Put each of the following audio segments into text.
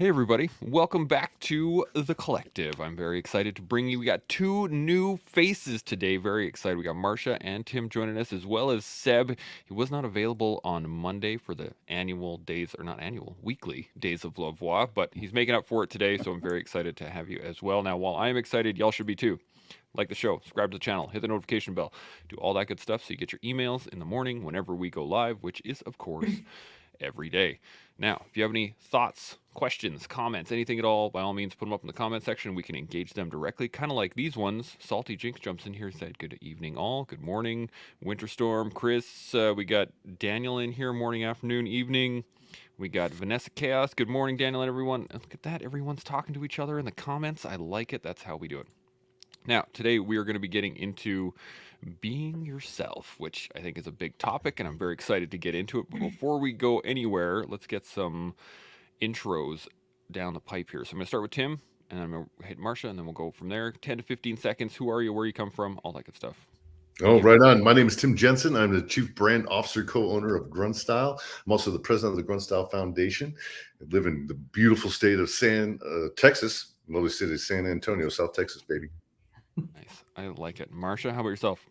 Hey everybody, welcome back to The Collective. I'm very excited to bring you, we got two new faces today, very excited. We got Marcia and Tim joining us, as well as Seb. He was not available on Monday for the annual days, or not annual, weekly Days of Lavoie, but he's making up for it today, so I'm very excited to have you as well. Now, while I'm excited, y'all should be too. Like the show, subscribe to the channel, hit the notification bell, do all that good stuff so you get your emails in the morning whenever we go live, which is, of course, every day. Now, if you have any thoughts, questions, comments, anything at all, by all means, put them up in the comment section. We can engage them directly, kind of like these ones. Salty Jinx jumps in here and said, good evening all, good morning. Winterstorm, Chris, we got Daniel in here, morning, afternoon, evening. We got Vanessa Chaos, good morning, Daniel and everyone. Look at that, everyone's talking to each other in the comments. I like it, that's how we do it. Now, today we are going to be getting into being yourself, which I think is a big topic, and I'm very excited to get into it. But before we go anywhere, let's get some intros down the pipe here. So I'm going to start with Tim, and I'm going to hit Marcia, and then we'll go from there. 10 to 15 seconds. Who are you? Where you come from? All that good stuff. Oh, right on. My name is Tim Jensen. I'm the Chief Brand Officer, co-owner of Grunt Style. I'm also the president of the Grunt Style Foundation. I live in the beautiful state of Texas, lovely city of San Antonio, South Texas, baby. Nice. I like it. Marcia, how about yourself?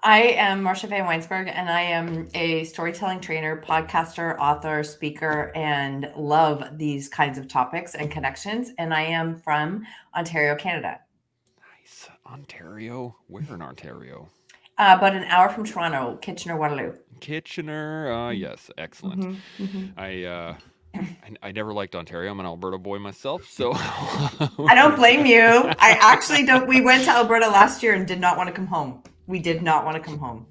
I am Marcia Van Weinsberg, and I am a storytelling trainer, podcaster, author, speaker, and love these kinds of topics and connections. And I am from Ontario, Canada. Nice. Ontario? Where in Ontario? About an hour from Toronto, Kitchener-Waterloo. Kitchener. Yes, excellent. I never liked Ontario. I'm an Alberta boy myself, so I don't blame you. I actually don't. We went to Alberta last year and did not want to come home. We did not want to come home.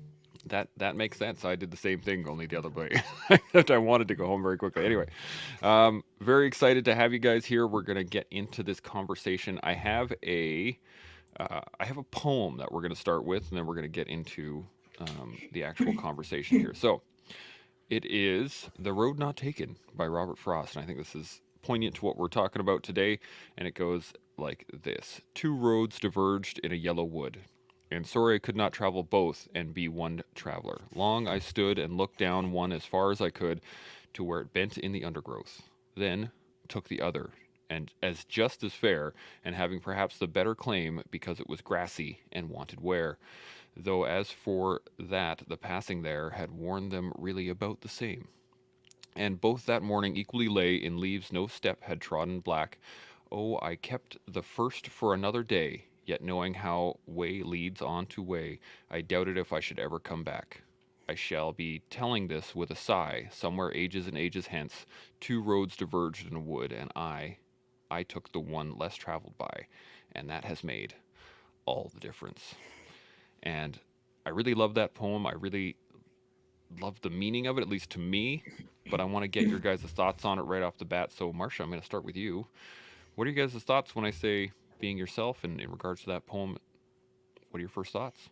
That makes sense. I did the same thing, only the other way. Except I wanted to go home very quickly. Anyway, very excited to have you guys here. We're gonna get into this conversation. I have a poem that we're gonna start with, and then we're gonna get into the actual conversation here. So it is "The Road Not Taken" by Robert Frost, and I think this is poignant to what we're talking about today. And it goes like this: two roads diverged in a yellow wood, and sorry I could not travel both and be one traveler. Long I stood and looked down one as far as I could to where it bent in the undergrowth. Then took the other, and as just as fair, and having perhaps the better claim because it was grassy and wanted wear. Though as for that, the passing there had worn them really about the same. And both that morning equally lay in leaves no step had trodden black. Oh, I kept the first for another day, yet knowing how way leads on to way, I doubted if I should ever come back. I shall be telling this with a sigh, somewhere ages and ages hence, two roads diverged in a wood, and I took the one less traveled by, and that has made all the difference. And I really love that poem. I really love the meaning of it, at least to me, but I want to get your guys' thoughts on it right off the bat. So, Marcia, I'm going to start with you. What are you guys' thoughts when I say being yourself, and in regards to that poem, what are your first thoughts?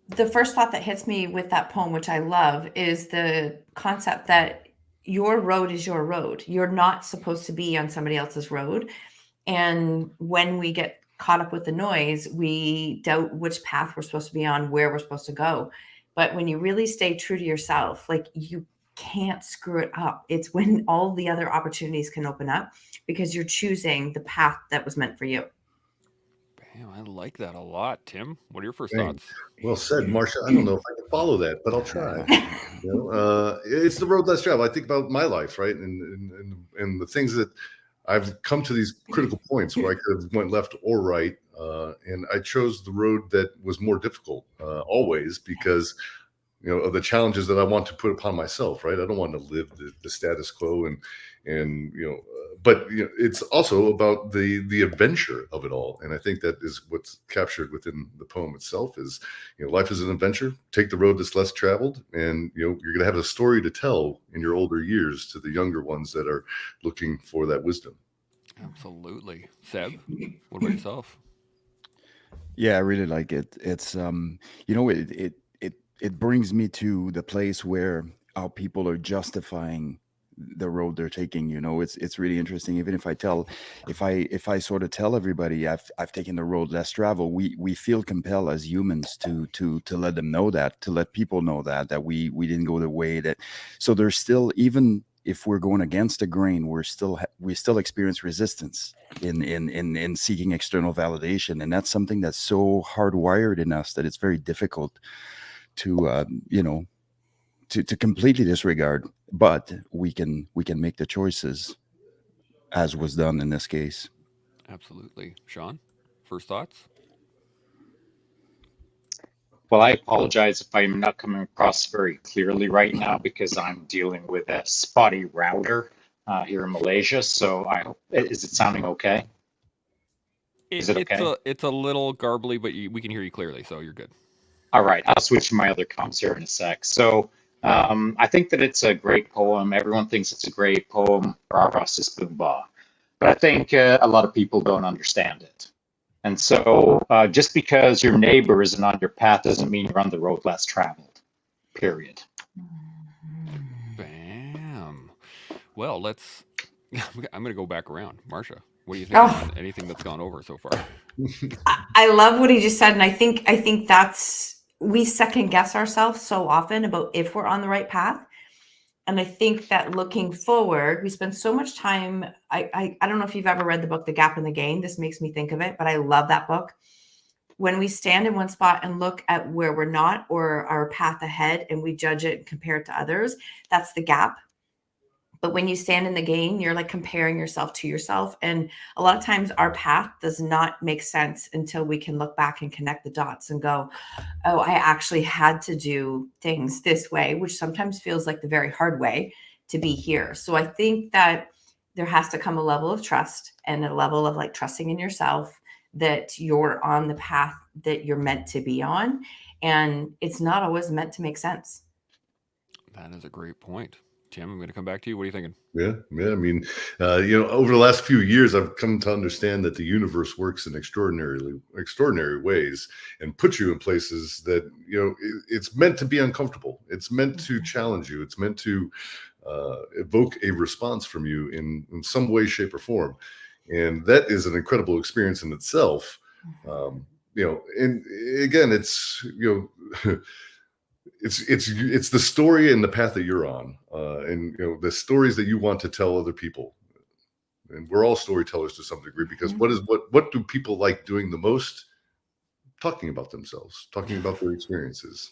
The first thought that hits me with that poem, which I love, is the concept that your road is your road. You're not supposed to be on somebody else's road. And when we get caught up with the noise, we doubt which path we're supposed to be on, where we're supposed to go. But when you really stay true to yourself, like, you can't screw it up. It's when all the other opportunities can open up because you're choosing the path that was meant for you. Bam, I like that a lot. Tim, what are your first Thanks. thoughts? Well said, Marcia. I don't know if I can follow that, but I'll try. It's the road less traveled. I think about my life, right, and the things that I've come to these critical points where I could have went left or right, and I chose the road that was more difficult always because of the challenges that I want to put upon myself. Right, I don't want to live the status quo, and but it's also about the adventure of it all, and I think that is what's captured within the poem itself. Is life is an adventure. Take the road that's less traveled, and you're going to have a story to tell in your older years to the younger ones that are looking for that wisdom. Absolutely. Seb, what about yourself? Yeah, I really like it. It's it brings me to the place where our people are justifying the road they're taking. It's really interesting. Even if I sort of tell everybody I've taken the road less traveled, we feel compelled as humans to let them know that, to let people know that we didn't go the way that. So there's still, even if we're going against the grain, we still experience resistance in seeking external validation, and that's something that's so hardwired in us that it's very difficult to to completely disregard. But we can make the choices, as was done in this case. Absolutely. Shaun, first thoughts? Well, I apologize if I'm not coming across very clearly right now because I'm dealing with a spotty router here in Malaysia. So I hope, is it sounding okay? Is it okay? It's a little garbly, but we can hear you clearly, so you're good. All right, I'll switch to my other comms here in a sec. So I think that it's a great poem. Everyone thinks it's a great poem. Rah, rah, sis, boom, bah. But I think a lot of people don't understand it. And so just because your neighbor isn't on your path doesn't mean you're on the road less traveled, period. Bam. Well, I'm going to go back around. Marcia, what do you think on anything that's gone over so far? I love what he just said. And I think that's, we second guess ourselves so often about if we're on the right path. And I think that looking forward, we spend so much time. I don't know if you've ever read the book, The Gap in the Gain. This makes me think of it, but I love that book. When we stand in one spot and look at where we're not or our path ahead and we judge it and compare it to others, that's the gap. But when you stand in the gain, you're like comparing yourself to yourself. And a lot of times our path does not make sense until we can look back and connect the dots and go, oh, I actually had to do things this way, which sometimes feels like the very hard way to be here. So I think that there has to come a level of trust and a level of like trusting in yourself that you're on the path that you're meant to be on. And it's not always meant to make sense. That is a great point. Tim, I'm going to come back to you. What are you thinking? Yeah. I mean, over the last few years, I've come to understand that the universe works in extraordinary ways and puts you in places that, it's meant to be uncomfortable. It's meant to challenge you. It's meant to evoke a response from you in some way, shape, or form. And that is an incredible experience in itself. And again, it's, it's the story and the path that you're on, and the stories that you want to tell other people. And we're all storytellers to some degree, because what do people like doing the most? Talking about themselves, talking about their experiences.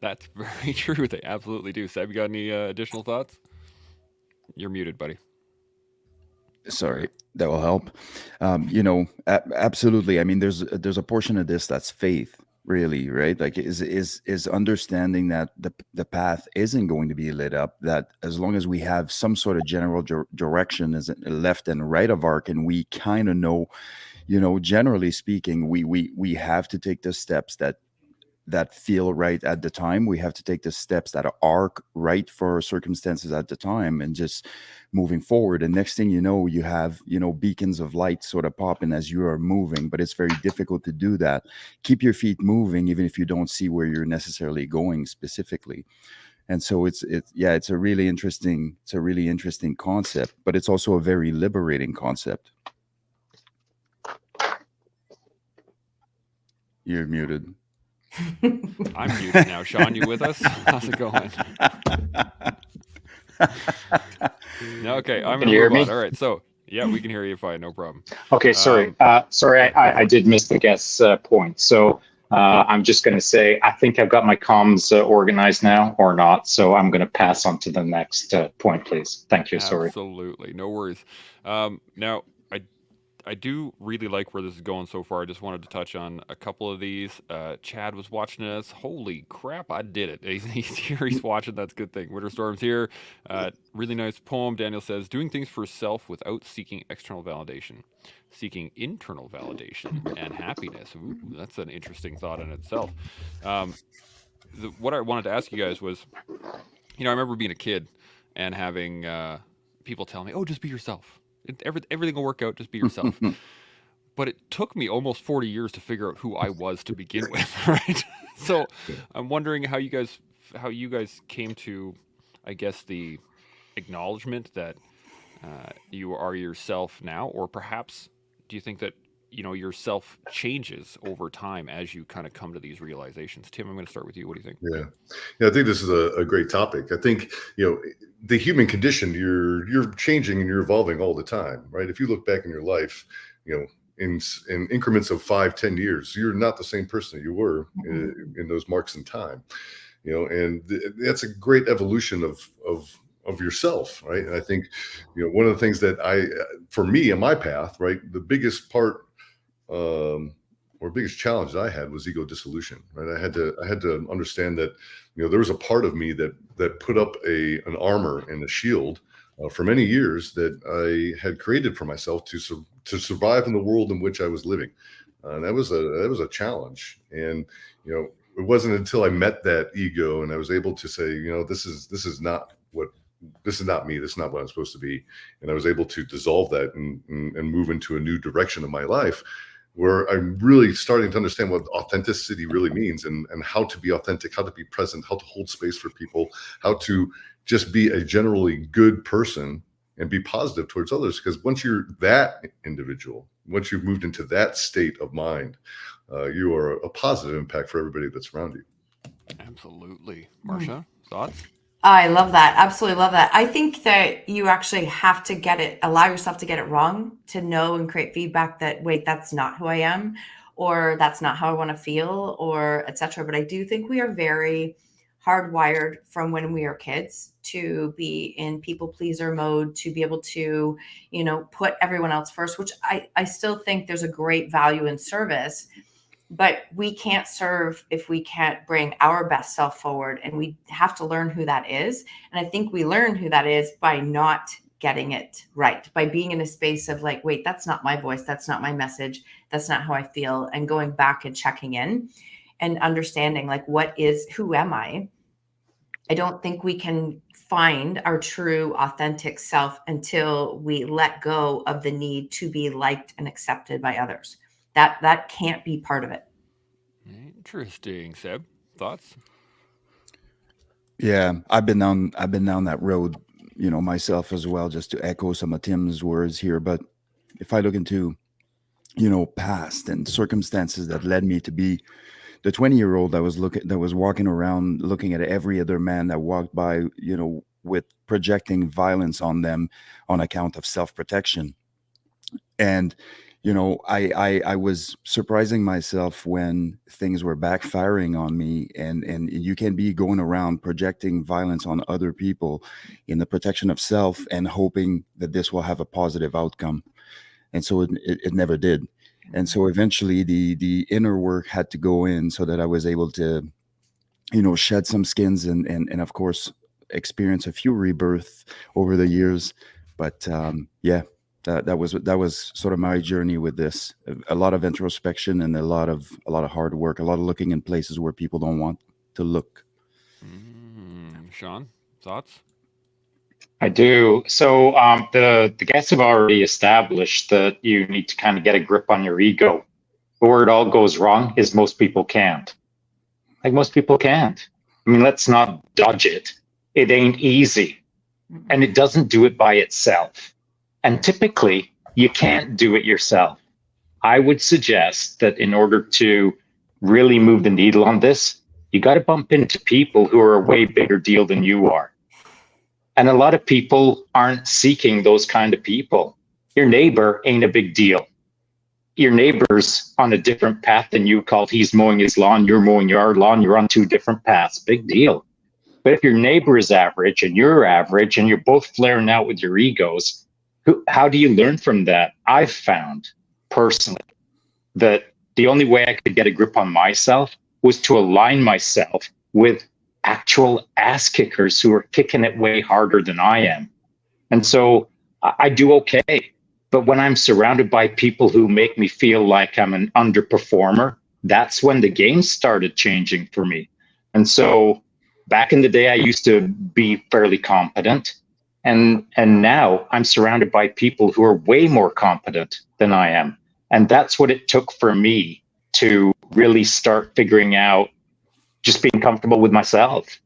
That's very true. They absolutely do. Seb, you got any additional thoughts? You're muted, buddy. Sorry, that will help. Absolutely. I mean, there's a portion of this that's faith. Really, right? Like is understanding that the path isn't going to be lit up, that as long as we have some sort of general direction as left and right of arc, and we kind of know, generally speaking, we have to take the steps that feel right at the time. We have to take the steps that are right for our circumstances at the time, and just moving forward. And next thing you know, you have, beacons of light sort of popping as you are moving, but it's very difficult to do that. Keep your feet moving, even if you don't see where you're necessarily going specifically. And so it's a really interesting concept, but it's also a very liberating concept. You're muted. I'm muted now. Shaun, you with us? How's it going? Okay, I'm Can you hear move me? on. All right, so yeah, we can hear you fine, no problem. Okay, sorry. I did miss the guest point. So I'm just going to say, I think I've got my comms organized now, or not. So I'm going to pass on to the next point, please. Thank you. Sorry. Absolutely, no worries. Now, I do really like where this is going so far. I just wanted to touch on a couple of these. Chad was watching us. Holy crap, I did it. He's here, he's watching. That's a good thing. Winter Storm's here. Really nice poem. Daniel says, doing things for self without seeking external validation. Seeking internal validation and happiness. Ooh, that's an interesting thought in itself. What I wanted to ask you guys was, I remember being a kid and having people tell me, oh, just be yourself. Everything will work out. Just be yourself. But it took me almost 40 years to figure out who I was to begin with, right? So I'm wondering how you guys came to, I guess, the acknowledgement that you are yourself now, or perhaps do you think that yourself changes over time as you kind of come to these realizations. Tim, I'm going to start with you. What do you think? Yeah, I think this is a great topic. I think, the human condition, you're changing and you're evolving all the time, right? If you look back in your life, in increments of 5-10 years, you're not the same person that you were in those marks in time, and that's a great evolution of yourself, right? And I think, one of the things that for me in my path, right, the biggest part, or biggest challenge that I had was ego dissolution, right? I had to understand that, there was a part of me that put up an armor and a shield for many years that I had created for myself to survive in the world in which I was living. And that was a challenge. And, it wasn't until I met that ego and I was able to say, this is not me. This is not what I'm supposed to be. And I was able to dissolve that and move into a new direction of my life, where I'm really starting to understand what authenticity really means, and how to be authentic, how to be present, how to hold space for people, how to just be a generally good person and be positive towards others. Because once you're that individual, once you've moved into that state of mind, you are a positive impact for everybody that's around you. Absolutely. Marcia, thoughts? I love that. Absolutely love that. I think that you actually have to allow yourself to get it wrong, to know and create feedback that, wait, that's not who I am, or that's not how I want to feel, or etc. But I do think we are very hardwired from when we are kids to be in people pleaser mode, to be able to, put everyone else first, which I still think there's a great value in service. But we can't serve if we can't bring our best self forward, and we have to learn who that is. And I think we learn who that is by not getting it right, by being in a space of like, wait, that's not my voice. That's not my message. That's not how I feel. And going back and checking in and understanding like, who am I? I don't think we can find our true authentic self until we let go of the need to be liked and accepted by others. That can't be part of it. Interesting. Seb, thoughts? Yeah, I've been down that road, myself as well, just to echo some of Tim's words here. But if I look into, past and circumstances that led me to be the 20-year-old that was walking around looking at every other man that walked by, with projecting violence on them on account of self-protection. And I was surprising myself when things were backfiring on me, and you can be going around projecting violence on other people in the protection of self and hoping that this will have a positive outcome. And so it never did. And so eventually the inner work had to go in so that I was able to, shed some skins and of course experience a few rebirths over the years. But yeah. That was sort of my journey with this. A lot of introspection and a lot of hard work, a lot of looking in places where people don't want to look. Shaun, thoughts? I do. So the guests have already established that you need to kind of get a grip on your ego. But where it all goes wrong is most people can't. Like most people can't. I mean, let's not dodge it. It ain't easy. And it doesn't do it by itself. And typically, you can't do it yourself. I would suggest that in order to really move the needle on this, you got to bump into people who are a way bigger deal than you are. And a lot of people aren't seeking those kind of people. Your neighbor ain't a big deal. Your neighbor's on a different path than you, called he's mowing his lawn, you're mowing your lawn, you're on two different paths. Big deal. But if your neighbor is average and you're average and you're both flaring out with your egos, how do you learn from that? I've found personally that the only way I could get a grip on myself was to align myself with actual ass kickers who are kicking it way harder than I am. And so I do okay. But when I'm surrounded by people who make me feel like I'm an underperformer, that's when the game started changing for me. And so back in the day, I used to be fairly competent. And now I'm surrounded by people who are way more competent than I am. And that's what it took for me to really start figuring out just being comfortable with myself.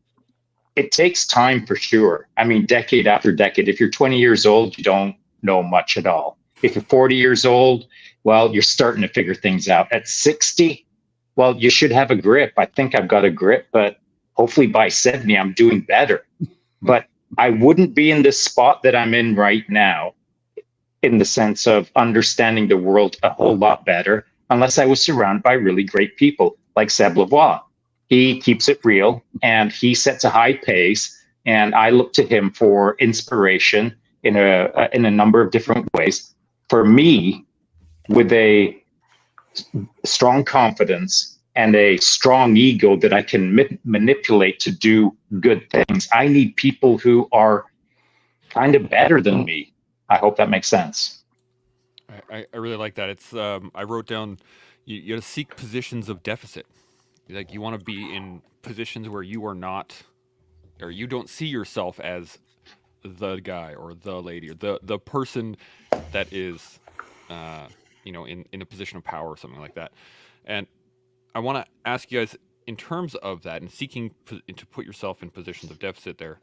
It takes time for sure. I mean, decade after decade. If you're 20 years old, you don't know much at all. If you're 40 years old, well, you're starting to figure things out. At 60, well, you should have a grip. I think I've got a grip, but hopefully by 70, I'm doing better. But I wouldn't be in this spot that I'm in right now, in the sense of understanding the world a whole lot better, unless I was surrounded by really great people like Seb Lavoie. He keeps it real and he sets a high pace, and I look to him for inspiration in a number of different ways. For me, with a strong confidence and a strong ego that I can manipulate to do good things, I need people who are kind of better than me. I hope that makes sense. I really like that. It's I wrote down you got to seek positions of deficit. Like you want to be in positions where you are not, or you don't see yourself as the guy or the lady or the person that is, in a position of power or something like that. And I want to ask you guys, in terms of that and seeking to put yourself in positions of deficit there,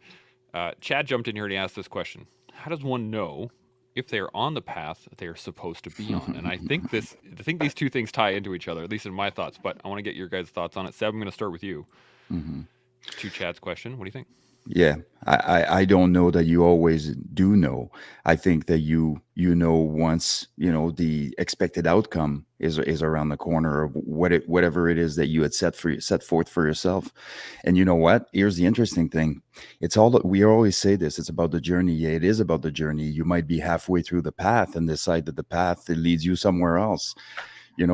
Chad jumped in here and he asked this question: how does one know if they are on the path that they are supposed to be on? And I think these two things tie into each other, at least in my thoughts, but I want to get your guys' thoughts on it. Seb, I'm going to start with you. To Chad's question, what do you think? Yeah, I don't know that you always do know. I think that you know once the expected outcome is around the corner of whatever it is that you had set forth for yourself. And you know what? Here's the interesting thing. It's all that we always say this. It's about the journey. Yeah, it is about the journey. You might be halfway through the path and decide that the path, it leads you somewhere else.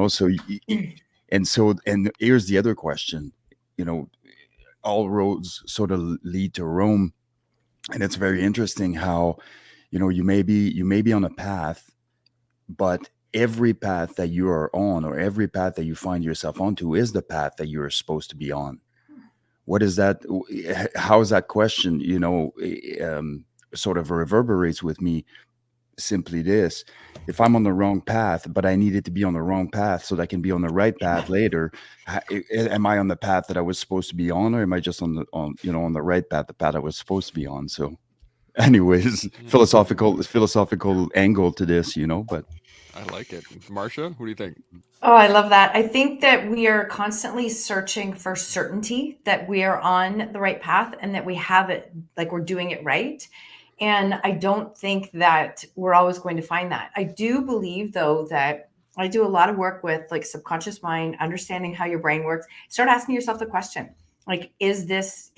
So and here's the other question. All roads sort of lead to Rome. And it's very interesting how, you may be on a path, but every path that you are on, or every path that you find yourself onto, is the path that you're supposed to be on. What is that? How is that question, sort of reverberates with me? Simply this: if I'm on the wrong path, but I needed to be on the wrong path so that I can be on the right path later, am I on the path that I was supposed to be on, or am I just on the right path, the path I was supposed to be on? So anyways, philosophical angle to this, but I like it. Marcia, what do you think? Oh, I love that. I think that we are constantly searching for certainty that we are on the right path and that we have it, like we're doing it right. And I don't think that we're always going to find that. I do believe, though, that I do a lot of work with like subconscious mind, understanding how your brain works. Start asking yourself the question, like, is this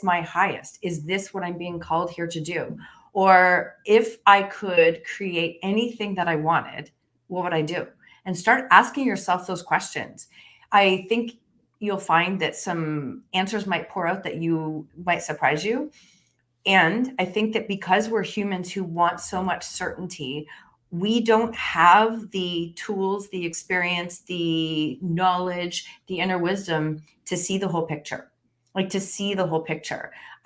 my highest? Is this what I'm being called here to do? Or if I could create anything that I wanted, what would I do? And start asking yourself those questions. I think you'll find that some answers might pour out that might surprise you. And I think that because we're humans who want so much certainty, we don't have the tools, the experience, the knowledge, the inner wisdom to see the whole picture.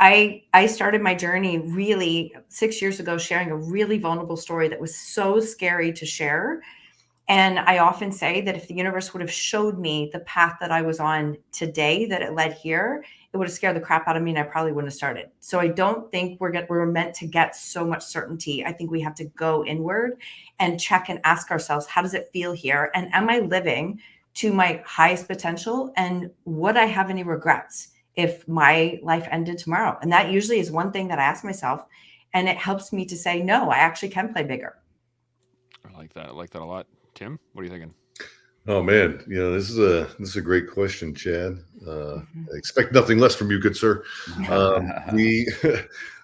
I started my journey really 6 years ago, sharing a really vulnerable story that was so scary to share. And I often say that if the universe would have showed me the path that I was on today, that it led here, it would have scared the crap out of me and I probably wouldn't have started. So I don't think we're meant to get so much certainty. I think we have to go inward and check and ask ourselves, how does it feel here? And am I living to my highest potential? And would I have any regrets if my life ended tomorrow? And that usually is one thing that I ask myself. And it helps me to say, no, I actually can play bigger. I like that. I like that a lot. Tim, what are you thinking? Oh man, this is a great question, Chad. I expect nothing less from you, good sir. For me,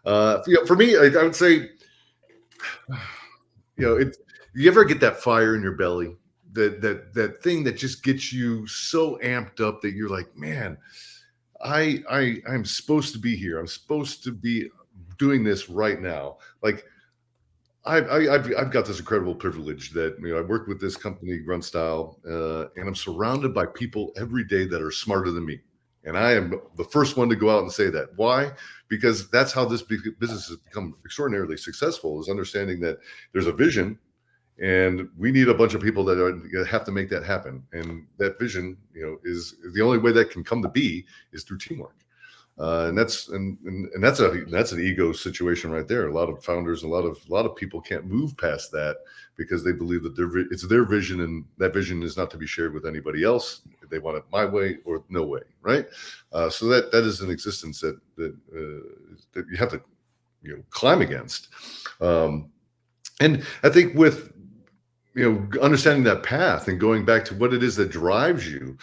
I would say, you ever get that fire in your belly, that thing that just gets you so amped up that you're like, man, I'm supposed to be here. I'm supposed to be doing this right now. Like, I've got this incredible privilege that I work with this company, Grunstyle, and I'm surrounded by people every day that are smarter than me. And I am the first one to go out and say that. Why? Because that's how this business has become extraordinarily successful, is understanding that there's a vision and we need a bunch of people that have to make that happen. And that vision, is the only way that can come to be is through teamwork. And that's an ego situation right there. A lot of founders, a lot of people can't move past that because they believe that it's their vision, and that vision is not to be shared with anybody else. They want it my way or no way, right? So that is an existence that you have to climb against. And I think with understanding that path and going back to what it is that drives you,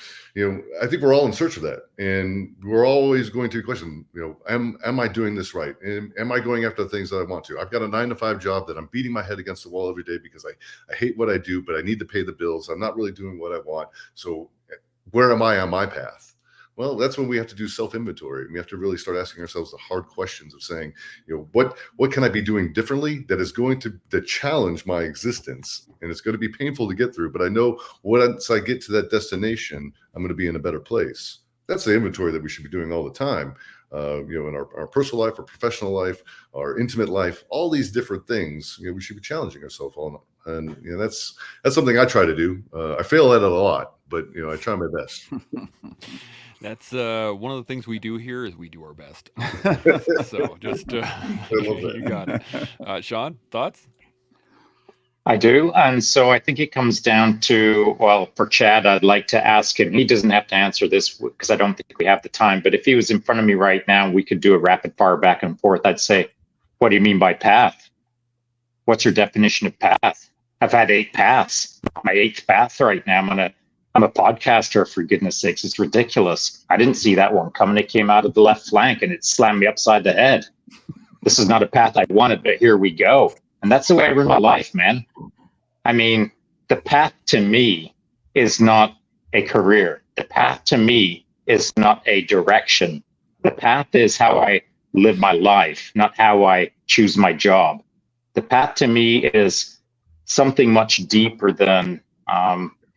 I think we're all in search of that, and we're always going to question, am I doing this right? Am I going after the things that I want to? I've got a 9-to-5 job that I'm beating my head against the wall every day because I hate what I do, but I need to pay the bills. I'm not really doing what I want. So where am I on my path? Well, that's when we have to do self-inventory. We have to really start asking ourselves the hard questions of saying, what can I be doing differently that is going to challenge my existence? And it's going to be painful to get through, but I know once I get to that destination, I'm going to be in a better place. That's the inventory that we should be doing all the time. In our personal life, our professional life, our intimate life, all these different things, we should be challenging ourselves on. And that's something I try to do. I fail at it a lot, but I try my best. That's one of the things we do here is we do our best. So just you got it. Shaun, thoughts? I do. And so I think it comes down to, well, for Chad, I'd like to ask him, he doesn't have to answer this because I don't think we have the time, but if he was in front of me right now, we could do a rapid fire back and forth. I'd say, what do you mean by path? What's your definition of path? I've had 8 paths. My 8th path right now. I'm a podcaster, for goodness sakes. It's ridiculous. I didn't see that one coming. It came out of the left flank and it slammed me upside the head. This is not a path I wanted, but here we go. And that's the way I run my life, man. I mean, the path to me is not a career. The path to me is not a direction. The path is how I live my life, not how I choose my job. The path to me is something much deeper than,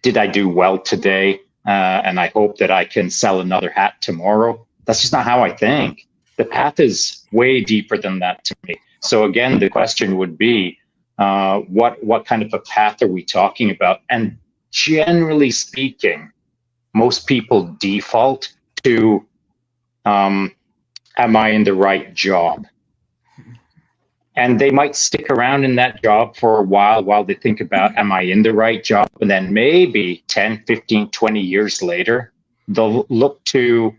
did I do well today? And I hope that I can sell another hat tomorrow. That's just not how I think. The path is way deeper than that to me. So again, the question would be, what kind of a path are we talking about? And generally speaking, most people default to, am I in the right job? And they might stick around in that job for a while they think about, am I in the right job? And then maybe 10, 15, 20 years later, they'll look to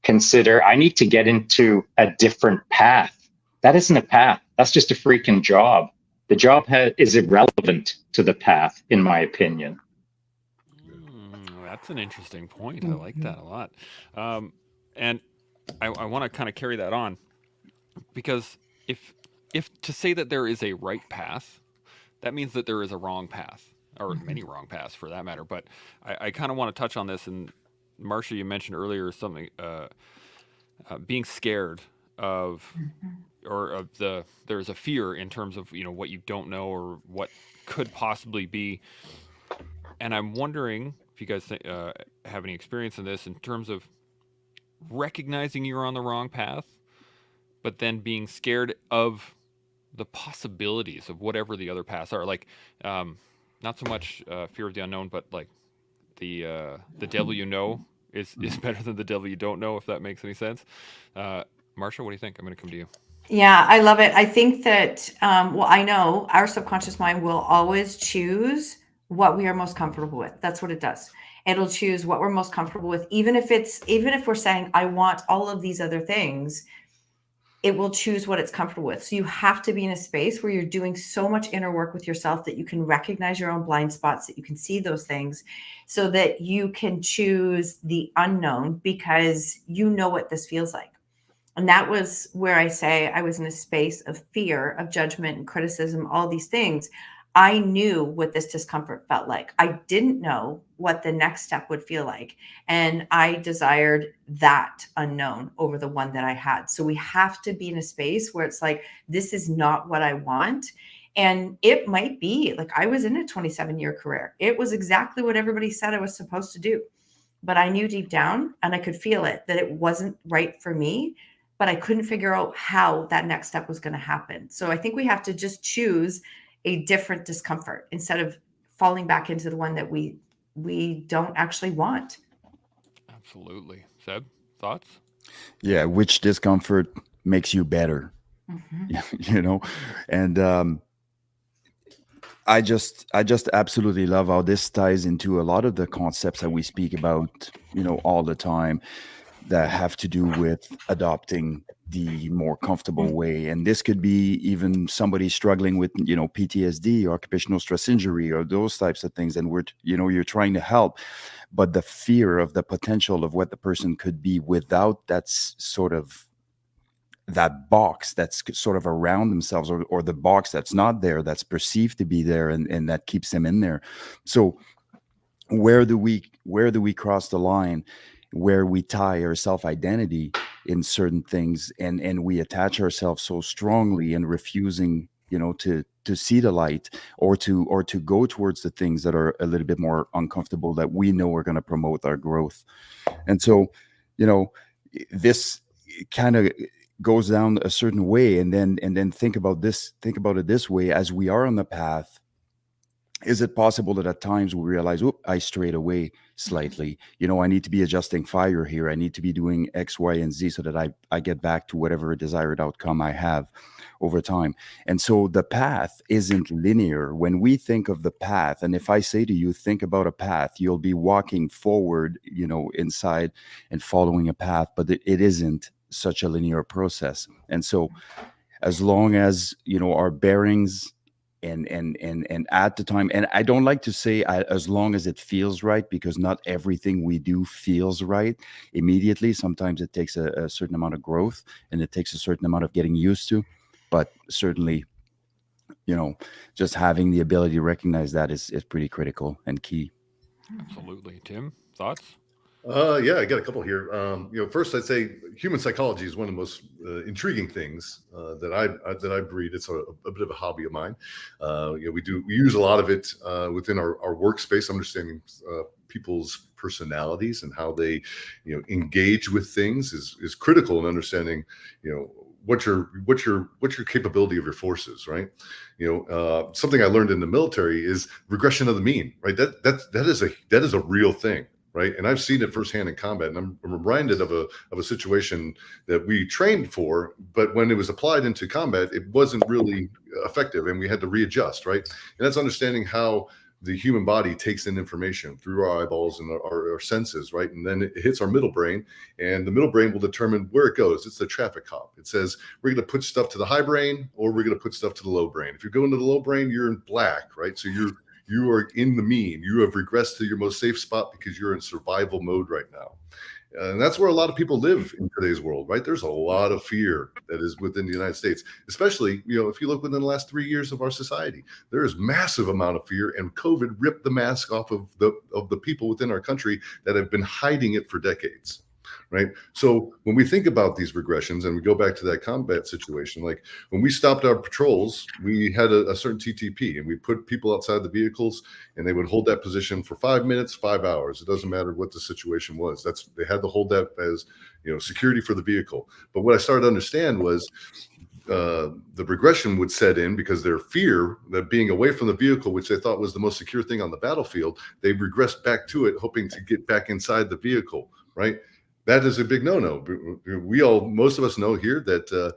consider, I need to get into a different path. That isn't a path. That's just a freaking job. The job is irrelevant to the path, in my opinion. That's an interesting point. I like that a lot. And I want to kind of carry that on, because if to say that there is a right path, that means that there is a wrong path, or many wrong paths for that matter. But I kind of want to touch on this. And Marcia, you mentioned earlier something, being scared of, or of there's a fear in terms of, what you don't know or what could possibly be. And I'm wondering if you guys have any experience in this in terms of recognizing you're on the wrong path, but then being scared of the possibilities of whatever the other paths are. Like, not so much fear of the unknown, but like the devil is better than the devil you don't know, if that makes any sense. Marcia, what do you think? I'm going to come to you. Yeah, I love it. I think that, I know our subconscious mind will always choose what we are most comfortable with. That's what it does. It'll choose what we're most comfortable with. Even if we're saying, I want all of these other things, it will choose what it's comfortable with. So you have to be in a space where you're doing so much inner work with yourself that you can recognize your own blind spots, that you can see those things, so that you can choose the unknown, because you know what this feels like. And that was where I say I was in a space of fear, of judgment and criticism, all these things. I knew what this discomfort felt like. I didn't know what the next step would feel like. And I desired that unknown over the one that I had. So we have to be in a space where it's like, this is not what I want. And it might be like, I was in a 27-year career. It was exactly what everybody said I was supposed to do. But I knew deep down, and I could feel it, that it wasn't right for me. But I couldn't figure out how that next step was going to happen. So I think we have to just choose a different discomfort instead of falling back into the one that we don't actually want. Absolutely. Seb, thoughts? Yeah, which discomfort makes you better, you know? And I just absolutely love how this ties into a lot of the concepts that we speak about, all the time, that have to do with adopting the more comfortable way. And this could be even somebody struggling with, PTSD, occupational stress injury, or those types of things. And you're trying to help, but the fear of the potential of what the person could be without sort of that box that's sort of around themselves, or the box that's not there, that's perceived to be there, and that keeps them in there. So where do we cross the line where we tie our self-identity in certain things, and we attach ourselves so strongly and refusing, to see the light, or to go towards the things that are a little bit more uncomfortable, that we know are going to promote our growth. And so, this kind of goes down a certain way, and then think about it this way: as we are on the path, is it possible that at times we realize, oh, I strayed away slightly, I need to be adjusting fire here, I need to be doing X, Y, and Z, so that I get back to whatever desired outcome I have over time. And so the path isn't linear. When we think of the path, and if I say to you, think about a path, you'll be walking forward, inside and following a path, but it isn't such a linear process. And so as long as, our bearings and at the time, and I don't like to say as long as it feels right, because not everything we do feels right immediately. Sometimes it takes a certain amount of growth, and it takes a certain amount of getting used to, but certainly, just having the ability to recognize that is pretty critical and key. Absolutely. Tim, thoughts? Yeah, I got a couple here. First I'd say human psychology is one of the most intriguing things that I breed. It's a bit of a hobby of mine. We use a lot of it within our workspace, understanding people's personalities and how they, engage with things is critical in understanding, what your capability of your forces, right? Something I learned in the military is regression of the mean, right? That is a real thing. Right. And I've seen it firsthand in combat. And I'm reminded of a situation that we trained for, but when it was applied into combat, it wasn't really effective, and we had to readjust. Right. And that's understanding how the human body takes in information through our eyeballs and our senses. Right. And then it hits our middle brain, and the middle brain will determine where it goes. It's the traffic cop. It says, we're going to put stuff to the high brain, or we're going to put stuff to the low brain. If you go into the low brain, you're in black. Right. So you are in the mean. You have regressed to your most safe spot because you're in survival mode right now. And that's where a lot of people live in today's world, right? There's a lot of fear that is within the United States, especially, if you look within the last 3 years of our society, there is massive amount of fear, and COVID ripped the mask off of the people within our country that have been hiding it for decades. Right. So when we think about these regressions, and we go back to that combat situation, like when we stopped our patrols, we had a certain TTP, and we put people outside the vehicles, and they would hold that position for 5 minutes, 5 hours. It doesn't matter what the situation was. They had to hold that as, security for the vehicle. But what I started to understand was the regression would set in because their fear that being away from the vehicle, which they thought was the most secure thing on the battlefield, they regressed back to it, hoping to get back inside the vehicle. Right. That is a big no-no. Most of us know here that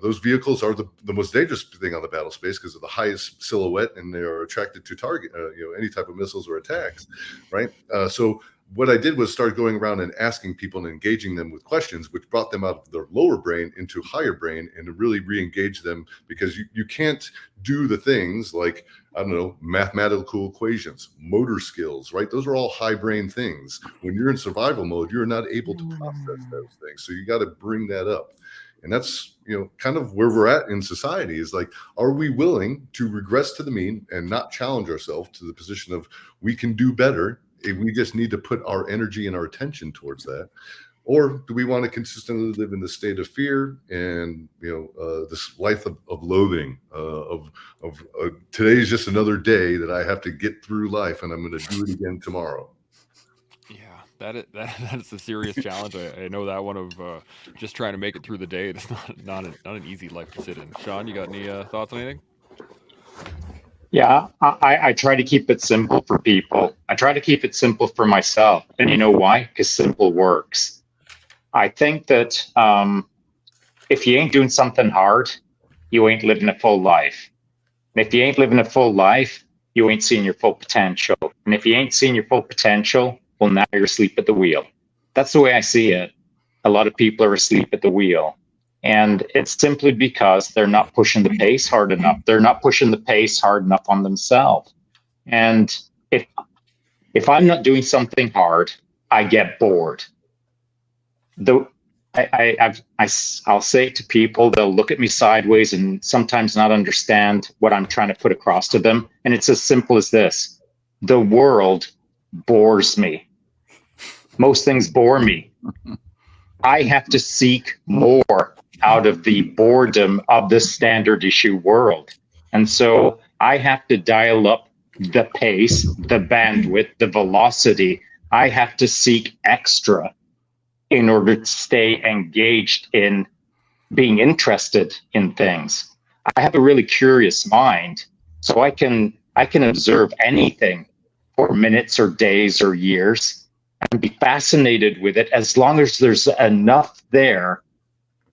those vehicles are the most dangerous thing on the battle space because of the highest silhouette, and they are attracted to target any type of missiles or attacks, right? So what I did was start going around and asking people and engaging them with questions, which brought them out of their lower brain into higher brain, and to really re-engage them, because you can't do the things like, I don't know, mathematical equations, motor skills, right? Those are all high brain things. When you're in survival mode, you're not able to process those things. So you got to bring that up. And that's, kind of where we're at in society, is like, are we willing to regress to the mean and not challenge ourselves to the position of we can do better? We just need to put our energy and our attention towards that. Or do we want to consistently live in the state of fear and, this life of loathing, of today's just another day that I have to get through life, and I'm going to do it again tomorrow? Yeah, that's a serious challenge. I know that one of just trying to make it through the day. It's not an easy life to sit in. Shaun, you got any thoughts on anything? Yeah, I try to keep it simple for people. I try to keep it simple for myself. And you know why? Because simple works. I think that if you ain't doing something hard, you ain't living a full life. And if you ain't living a full life, you ain't seeing your full potential. And if you ain't seeing your full potential, well, now you're asleep at the wheel. That's the way I see it. A lot of people are asleep at the wheel. And it's simply because they're not pushing the pace hard enough. They're not pushing the pace hard enough on themselves. And if I'm not doing something hard, I get bored. I'll say it to people, they'll look at me sideways and sometimes not understand what I'm trying to put across to them. And it's as simple as this. The world bores me. Most things bore me. I have to seek more out of the boredom of the standard issue world. And so I have to dial up the pace, the bandwidth, the velocity. I have to seek extra in order to stay engaged in being interested in things. I have a really curious mind, so I can observe anything for minutes or days or years and be fascinated with it as long as there's enough there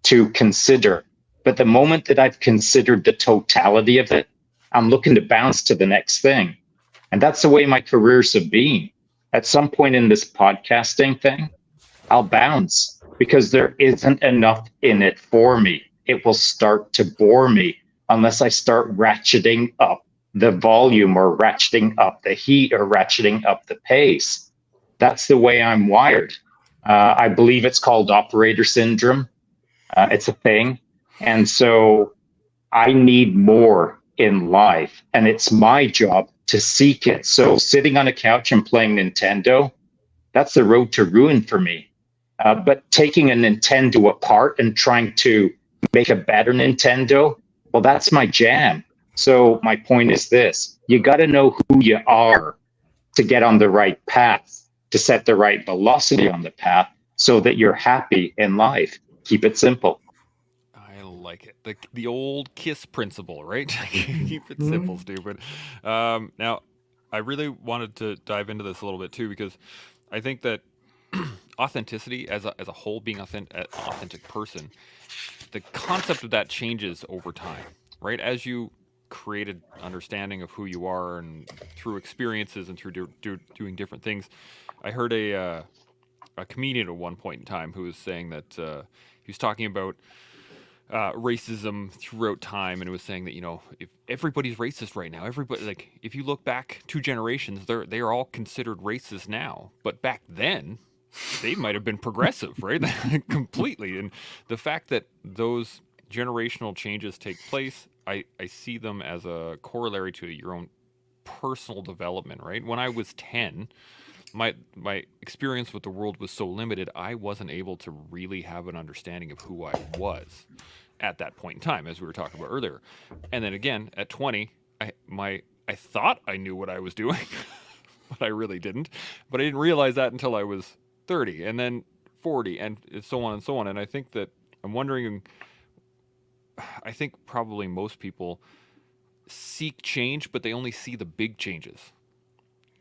to consider. But the moment that I've considered the totality of it, I'm looking to bounce to the next thing. And that's the way my careers have been. At some point in this podcasting thing, I'll bounce because there isn't enough in it for me. It will start to bore me unless I start ratcheting up the volume or ratcheting up the heat or ratcheting up the pace. That's the way I'm wired. I believe it's called operator syndrome. It's a thing. And so I need more in life, and it's my job to seek it. So sitting on a couch and playing Nintendo, that's the road to ruin for me. But taking a Nintendo apart and trying to make a better Nintendo, well, that's my jam. So my point is this: you got to know who you are to get on the right path, to set the right velocity on the path so that you're happy in life. Keep it simple. I like it. The old KISS principle, right? Keep it simple, stupid. Now, I really wanted to dive into this a little bit too, because I think that authenticity as a whole, being an authentic person, the concept of that changes over time, right? As you create an understanding of who you are and through experiences and through doing different things. I heard a comedian at one point in time who was saying that he was talking about racism throughout time, and it was saying that, you know, if everybody's racist right now, everybody, like, if you look back 2 generations, they are all considered racist now, but back then they might have been progressive, right? Completely. And the fact that those generational changes take place, I see them as a corollary to your own personal development, right? When I was 10, my experience with the world was so limited, I wasn't able to really have an understanding of who I was at that point in time, as we were talking about earlier. And then again, at 20, I thought I knew what I was doing, but I really didn't. But I didn't realize that until I was 30, and then 40, and so on and so on. And I think that I'm wondering, I think probably most people seek change, but they only see the big changes,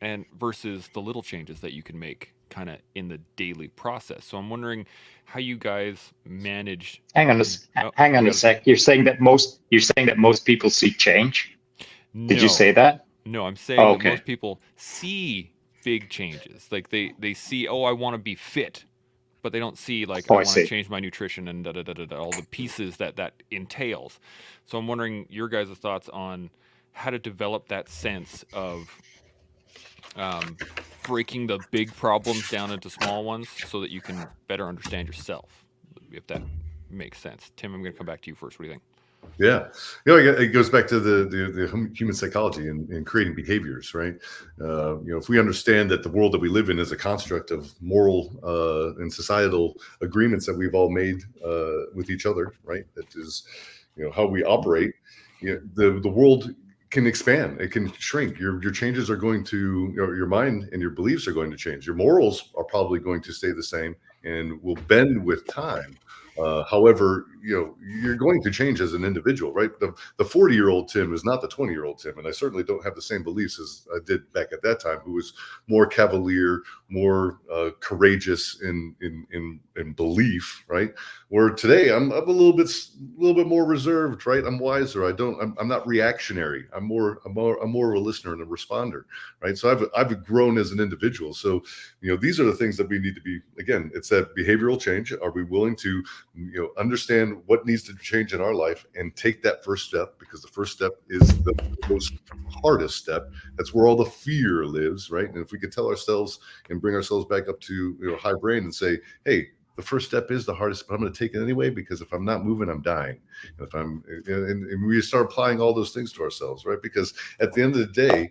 and versus the little changes that you can make kind of in the daily process. So I'm wondering how you guys manage. Hang on a sec. You're saying that most people seek change? Did you say that? No, I'm saying that most people see big changes. Like they see, I want to be fit, but they don't see, like, I want to change my nutrition and all the pieces that entails. So I'm wondering your guys' thoughts on how to develop that sense of breaking the big problems down into small ones so that you can better understand yourself, if that makes sense. Tim, I'm going to come back to you first. What do you think? Yeah, you know, it goes back to the human psychology and creating behaviors, right? You know, if we understand that the world that we live in is a construct of moral and societal agreements that we've all made with each other, right? That is, you know, how we operate. You know, the world can expand, it can shrink. Your changes are going to, you know, your mind and your beliefs are going to change. Your morals are probably going to stay the same and will bend with time. However, you're going to change as an individual, right? The 40-year-old Tim is not the 20-year-old Tim, and I certainly don't have the same beliefs as I did back at that time, who was more cavalier, more courageous in belief, right? Where today I'm a little bit more reserved, right? I'm wiser. I'm not reactionary. I'm more of a listener and a responder, right? So I've grown as an individual. So these are the things that we need to be. Again, it's that behavioral change. Are we willing to understand what needs to change in our life and take that first step? Because the first step is the most hardest step. That's where all the fear lives, right? And if we could tell ourselves and bring ourselves back up to high brain and say, hey, the first step is the hardest, but I'm going to take it anyway, because if I'm not moving, I'm dying. And we start applying all those things to ourselves, right? Because at the end of the day,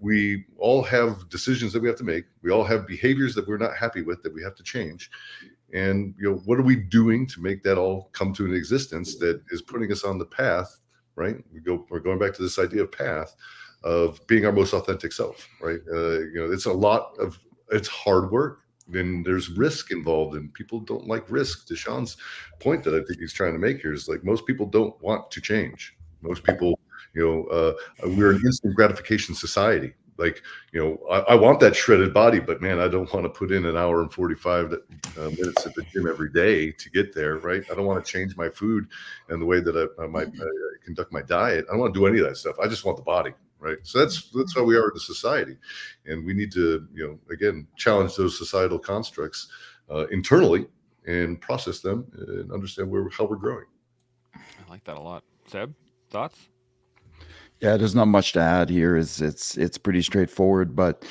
we all have decisions that we have to make. We all have behaviors that we're not happy with that we have to change. And what are we doing to make that all come to an existence that is putting us on the path, right? We're going back to this idea of path, of being our most authentic self, right? It's hard work. Then there's risk involved, and people don't like risk. To Shaun's point that I think he's trying to make here is like, most people don't want to change. Most people, we're an instant gratification society. Like, I want that shredded body, but man, I don't want to put in an hour and 45 minutes at the gym every day to get there, right? I don't want to change my food and the way that I might conduct my diet. I don't want to do any of that stuff. I just want the body, right? So that's how we are in the society, and we need to, again, challenge those societal constructs internally and process them and understand how we're growing. I like that a lot. Seb, thoughts? Yeah, there's not much to add here. It's pretty straightforward, but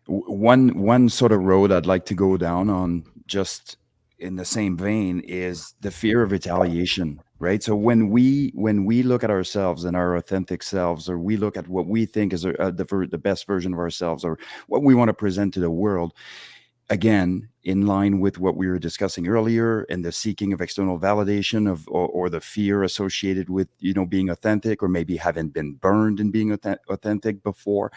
one sort of road I'd like to go down on, just in the same vein, is the fear of retaliation, right? So when we look at ourselves and our authentic selves, or we look at what we think is the best version of ourselves, or what we want to present to the world, again, in line with what we were discussing earlier, and the seeking of external validation or the fear associated with, being authentic, or maybe having been burned in being authentic before.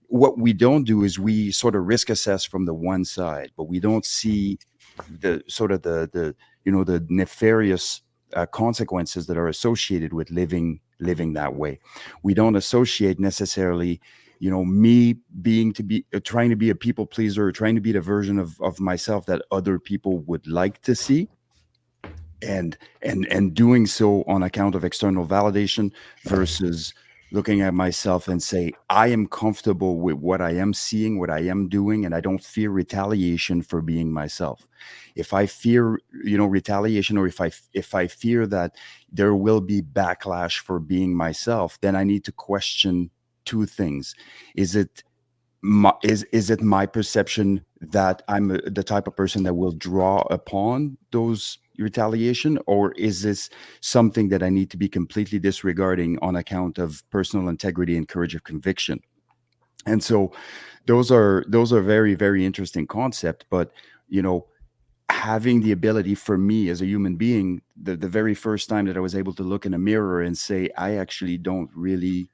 What we don't do is we sort of risk assess from the one side, but we don't see the sort of the nefarious consequences that are associated with living that way. We don't associate necessarily me trying to be a people pleaser, or trying to be the version of myself that other people would like to see, and doing so on account of external validation, versus looking at myself and say, I am comfortable with what I am seeing, what I am doing, and I don't fear retaliation for being myself. If I fear, retaliation, or if I fear that there will be backlash for being myself, then I need to question two things. Is it my perception that I'm the type of person that will draw upon those retaliation, or is this something that I need to be completely disregarding on account of personal integrity and courage of conviction? And so those are very, very interesting concepts. But having the ability, for me as a human being, the very first time that I was able to look in a mirror and say, I actually don't really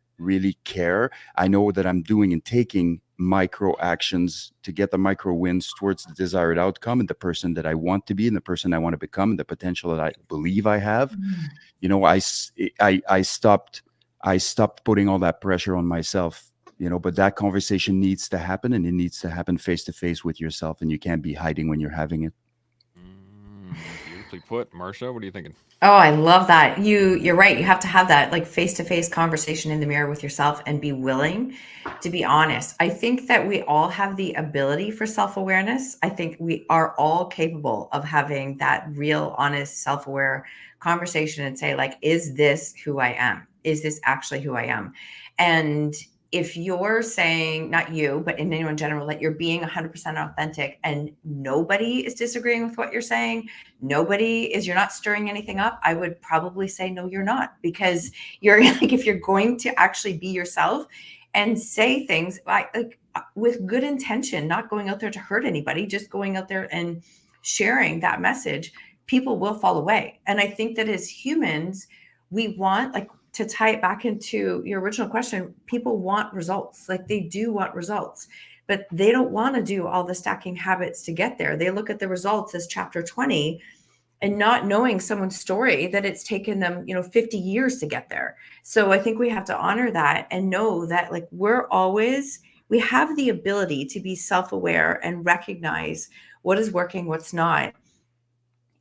care. I know that I'm doing and taking micro actions to get the micro wins towards the desired outcome, and the person that I want to be, and the person I want to become, and the potential that I believe I have. I stopped putting all that pressure on myself, but that conversation needs to happen, and it needs to happen face to face with yourself, and you can't be hiding when you're having it. Beautifully put. Marsha, what are you thinking? Oh, I love that. You're right. You have to have that like face-to-face conversation in the mirror with yourself and be willing to be honest. I think that we all have the ability for self-awareness. I think we are all capable of having that real, honest, self-aware conversation and say, like, is this who I am? Is this actually who I am? And if you're saying, not you, but in anyone in general, that you're being 100% authentic and nobody is disagreeing with what you're saying, you're not stirring anything up, I would probably say, no, you're not, because you're like, if you're going to actually be yourself and say things like with good intention, not going out there to hurt anybody, just going out there and sharing that message, people will fall away. And I think that as humans, we want, like, to tie it back into your original question, people want results. Like, they do want results. but they don't want to do all the stacking habits to get there. They look at the results as chapter 20 and not knowing someone's story that it's taken them, 50 years to get there. So I think we have to honor that and know that like we have the ability to be self-aware and recognize what is working, what's not,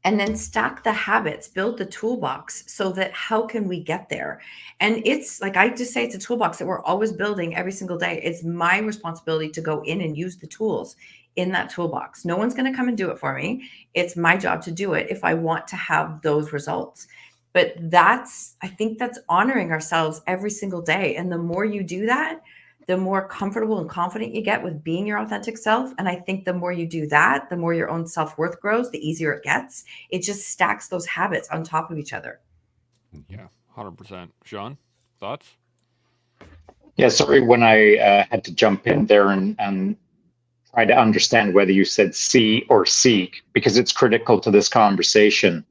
and then stack the habits, build the toolbox so that how can we get there? And it's like, I just say it's a toolbox that we're always building every single day. It's my responsibility to go in and use the tools in that toolbox. No one's going to come and do it for me. It's my job to do it if I want to have those results. But I think that's honoring ourselves every single day. And the more you do that, the more comfortable and confident you get with being your authentic self. And I think the more you do that, the more your own self-worth grows, the easier it gets. It just stacks those habits on top of each other. Yeah, 100%. Shaun, thoughts? Yeah, sorry, when I had to jump in there and try to understand whether you said see or seek, because it's critical to this conversation.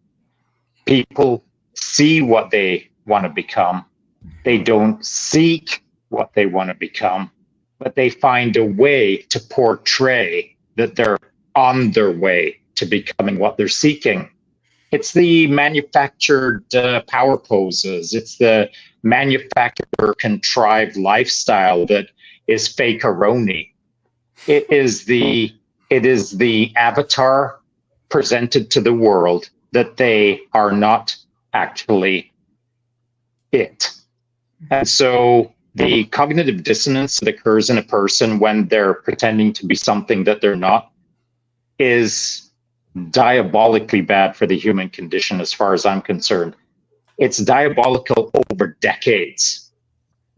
People see what they want to become. They don't seek what they want to become, but they find a way to portray that they're on their way to becoming what they're seeking. It's the manufactured power poses. It's the manufacturer contrived lifestyle that is fake-a-roni. It is the avatar presented to the world that they are not actually it. And so the cognitive dissonance that occurs in a person when they're pretending to be something that they're not is diabolically bad for the human condition, as far as I'm concerned. It's diabolical over decades,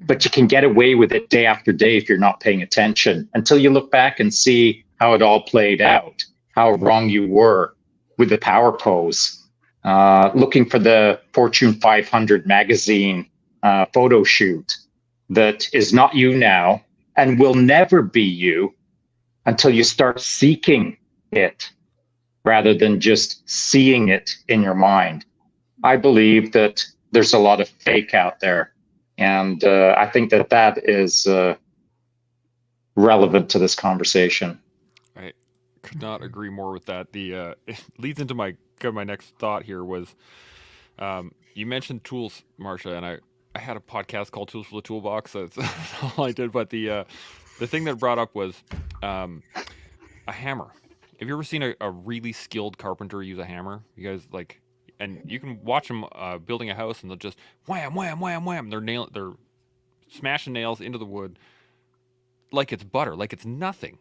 but you can get away with it day after day if you're not paying attention until you look back and see how it all played out, how wrong you were with the power pose, looking for the Fortune 500 magazine photo shoot that is not you now and will never be you until you start seeking it rather than just seeing it in your mind. I believe that there's a lot of fake out there. And I think that is relevant to this conversation. I could not agree more with that. It leads into my next thought here was, you mentioned tools, Marcia, and I had a podcast called Tools for the Toolbox. That's all I did. But the thing that brought up was a hammer. Have you ever seen a really skilled carpenter use a hammer? You guys like, and you can watch them building a house, and they'll just wham, wham, wham, wham. They're smashing nails into the wood like it's butter, like it's nothing.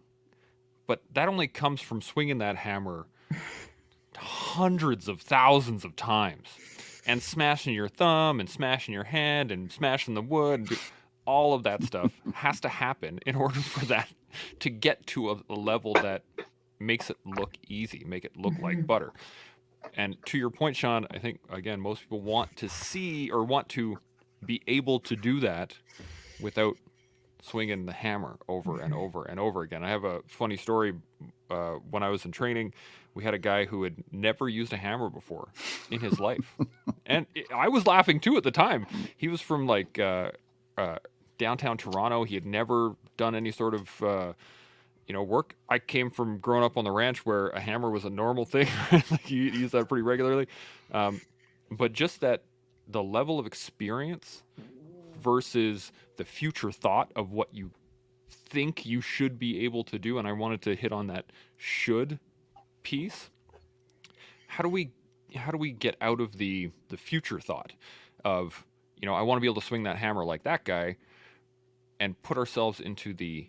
But that only comes from swinging that hammer hundreds of thousands of times and smashing your thumb and smashing your hand and smashing the wood. And all of that stuff has to happen in order for that to get to a level that makes it look easy, make it look like butter. And to your point, Shaun, I think, again, most people want to see or want to be able to do that without swinging the hammer over and over and over again. I have a funny story. When I was in training, we had a guy who had never used a hammer before in his life. And I was laughing too at the time. He was from like downtown Toronto. He had never done any sort of work. I came from growing up on the ranch where a hammer was a normal thing. Like you use that pretty regularly. But just that the level of experience versus the future thought of what you think you should be able to do. And I wanted to hit on that should piece. How do we get out of the future thought of, I want to be able to swing that hammer like that guy, and put ourselves into the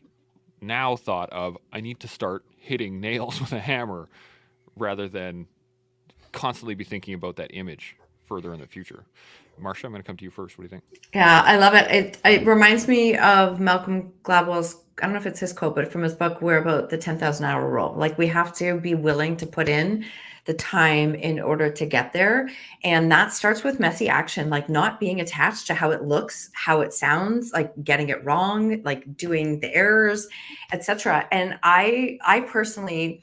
now thought of, I need to start hitting nails with a hammer rather than constantly be thinking about that image further in the future. Marcia, I'm going to come to you first. What do you think? Yeah, I love it. It reminds me of Malcolm Gladwell's, I don't know if it's his quote, but from his book, We're About the 10,000 Hour Rule. Like we have to be willing to put in the time in order to get there. And that starts with messy action, like not being attached to how it looks, how it sounds, like getting it wrong, like doing the errors, etc. And I personally,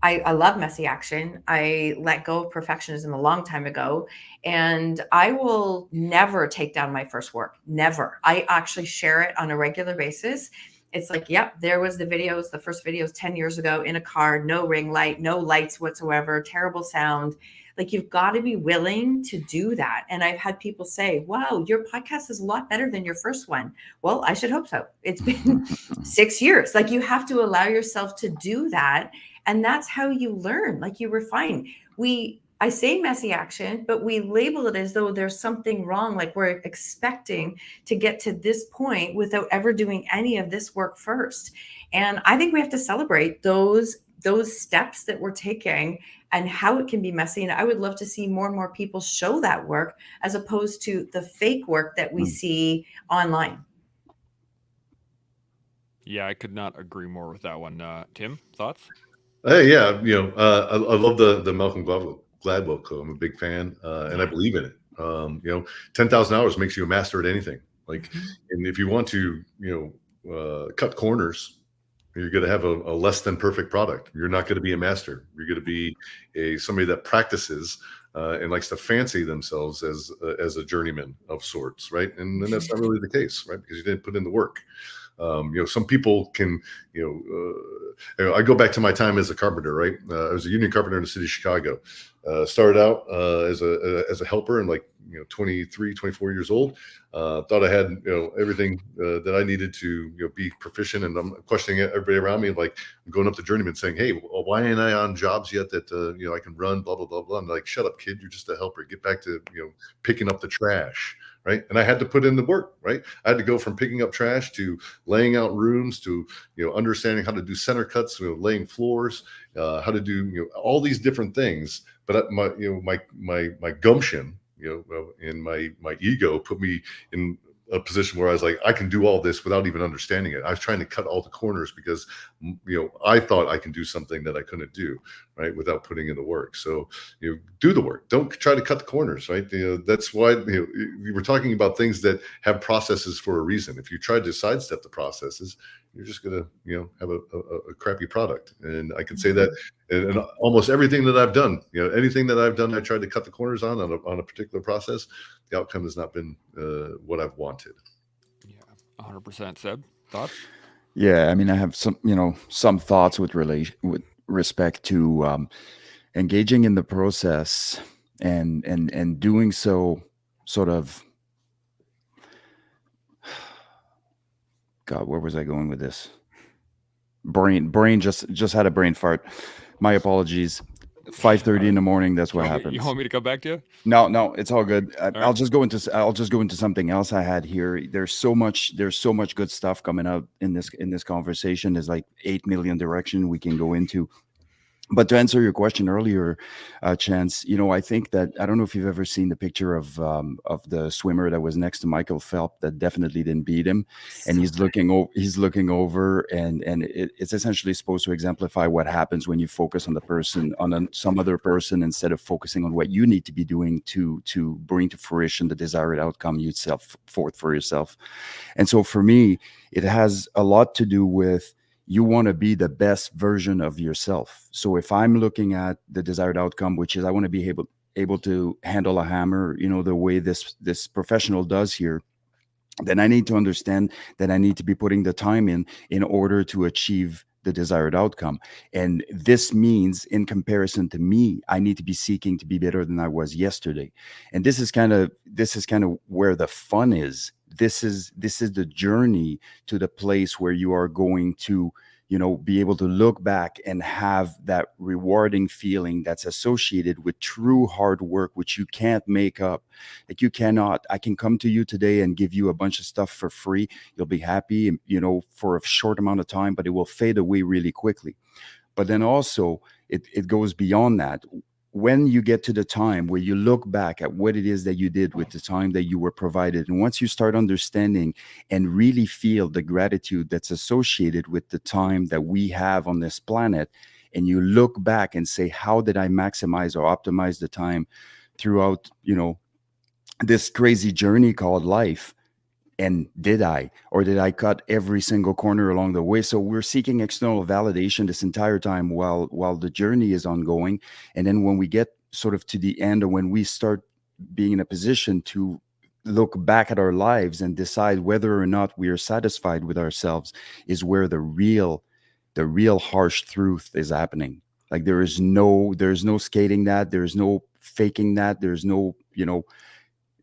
I love messy action. I let go of perfectionism a long time ago, and I will never take down my first work. Never. I actually share it on a regular basis. It's like, yep, there was the videos, the first videos 10 years ago in a car, no ring light, no lights whatsoever, terrible sound. Like, you've got to be willing to do that. And I've had people say, wow, your podcast is a lot better than your first one. Well, I should hope so. It's been 6 years. Like, you have to allow yourself to do that. And that's how you learn, like you refine. I say messy action, but we label it as though there's something wrong. Like, we're expecting to get to this point without ever doing any of this work first. And I think we have to celebrate those steps that we're taking and how it can be messy. And I would love to see more and more people show that work as opposed to the fake work that we see online. Yeah, I could not agree more with that one. Tim, thoughts? Hey, yeah, I love the Malcolm Gladwell quote. I'm a big fan, and I believe in it. 10,000 hours makes you a master at anything. Like, and if you want to, cut corners, you're going to have a less than perfect product. You're not going to be a master. You're going to be somebody that practices and likes to fancy themselves as a journeyman of sorts, right? And that's not really the case, right? Because you didn't put in the work. Some people can, I go back to my time as a carpenter, right? I was a union carpenter in the city of Chicago. Started out as a helper and 23, 24 years old. Thought I had, everything that I needed to, be proficient. And I'm questioning everybody around me. Like, I'm going up to journeyman saying, hey, well, why ain't I on jobs yet that, I can run, blah, blah, blah, blah. I'm like, shut up, kid. You're just a helper. Get back to, picking up the trash. Right. And I had to put in the work. Right. I had to go from picking up trash to laying out rooms to, understanding how to do center cuts, laying floors, how to do, all these different things. But my gumption, and my ego put me in a position where I was like, I can do all this without even understanding it. I was trying to cut all the corners because, I thought I can do something that I couldn't do, right, without putting in the work. So, do the work. Don't try to cut the corners, right? That's why, we were talking about things that have processes for a reason. If you try to sidestep the processes, you're just going to, have a crappy product. And I can say that in almost everything that I've done, anything that I've done, I tried to cut the corners on a particular process. The outcome has not been what I've wanted. Yeah, 100%. Seb, thoughts? Yeah, I mean, I have some thoughts with respect to engaging in the process and doing so sort of. God, where was I going with this? Brain just had a brain fart. My apologies. 5:30 in the morning. That's what happens. You want me to come back to you? No, it's all good. I'll right. just go into something else I had here. There's so much good stuff coming out in this conversation. There's like 8 million directions we can go into. But to answer your question earlier, Chance, I think that I don't know if you've ever seen the picture of the swimmer that was next to Michael Phelps that definitely didn't beat him, and he's looking over, and it's essentially supposed to exemplify what happens when you focus on the person, some other person, instead of focusing on what you need to be doing to bring to fruition the desired outcome you set forth for yourself. And so for me, it has a lot to do with. You want to be the best version of yourself. So if I'm looking at the desired outcome, which is I want to be able to handle a hammer, the way this professional does here, then I need to understand that I need to be putting the time in order to achieve the desired outcome. And this means, in comparison to me, I need to be seeking to be better than I was yesterday. And this is kind of where the fun is. This is the journey to the place where you are going to, be able to look back and have that rewarding feeling that's associated with true hard work, which you can't make up. Like, you cannot. I can come to you today and give you a bunch of stuff for free. You'll be happy, for a short amount of time, but it will fade away really quickly. But then also it goes beyond that. When you get to the time where you look back at what it is that you did with the time that you were provided, and once you start understanding and really feel the gratitude that's associated with the time that we have on this planet, and you look back and say, how did I maximize or optimize the time throughout, this crazy journey called life? And did I cut every single corner along the way? So we're seeking external validation this entire time while the journey is ongoing. And then when we get sort of to the end, or when we start being in a position to look back at our lives and decide whether or not we are satisfied with ourselves is where the real harsh truth is happening. Like there's no skating that, there's no faking that, there's no,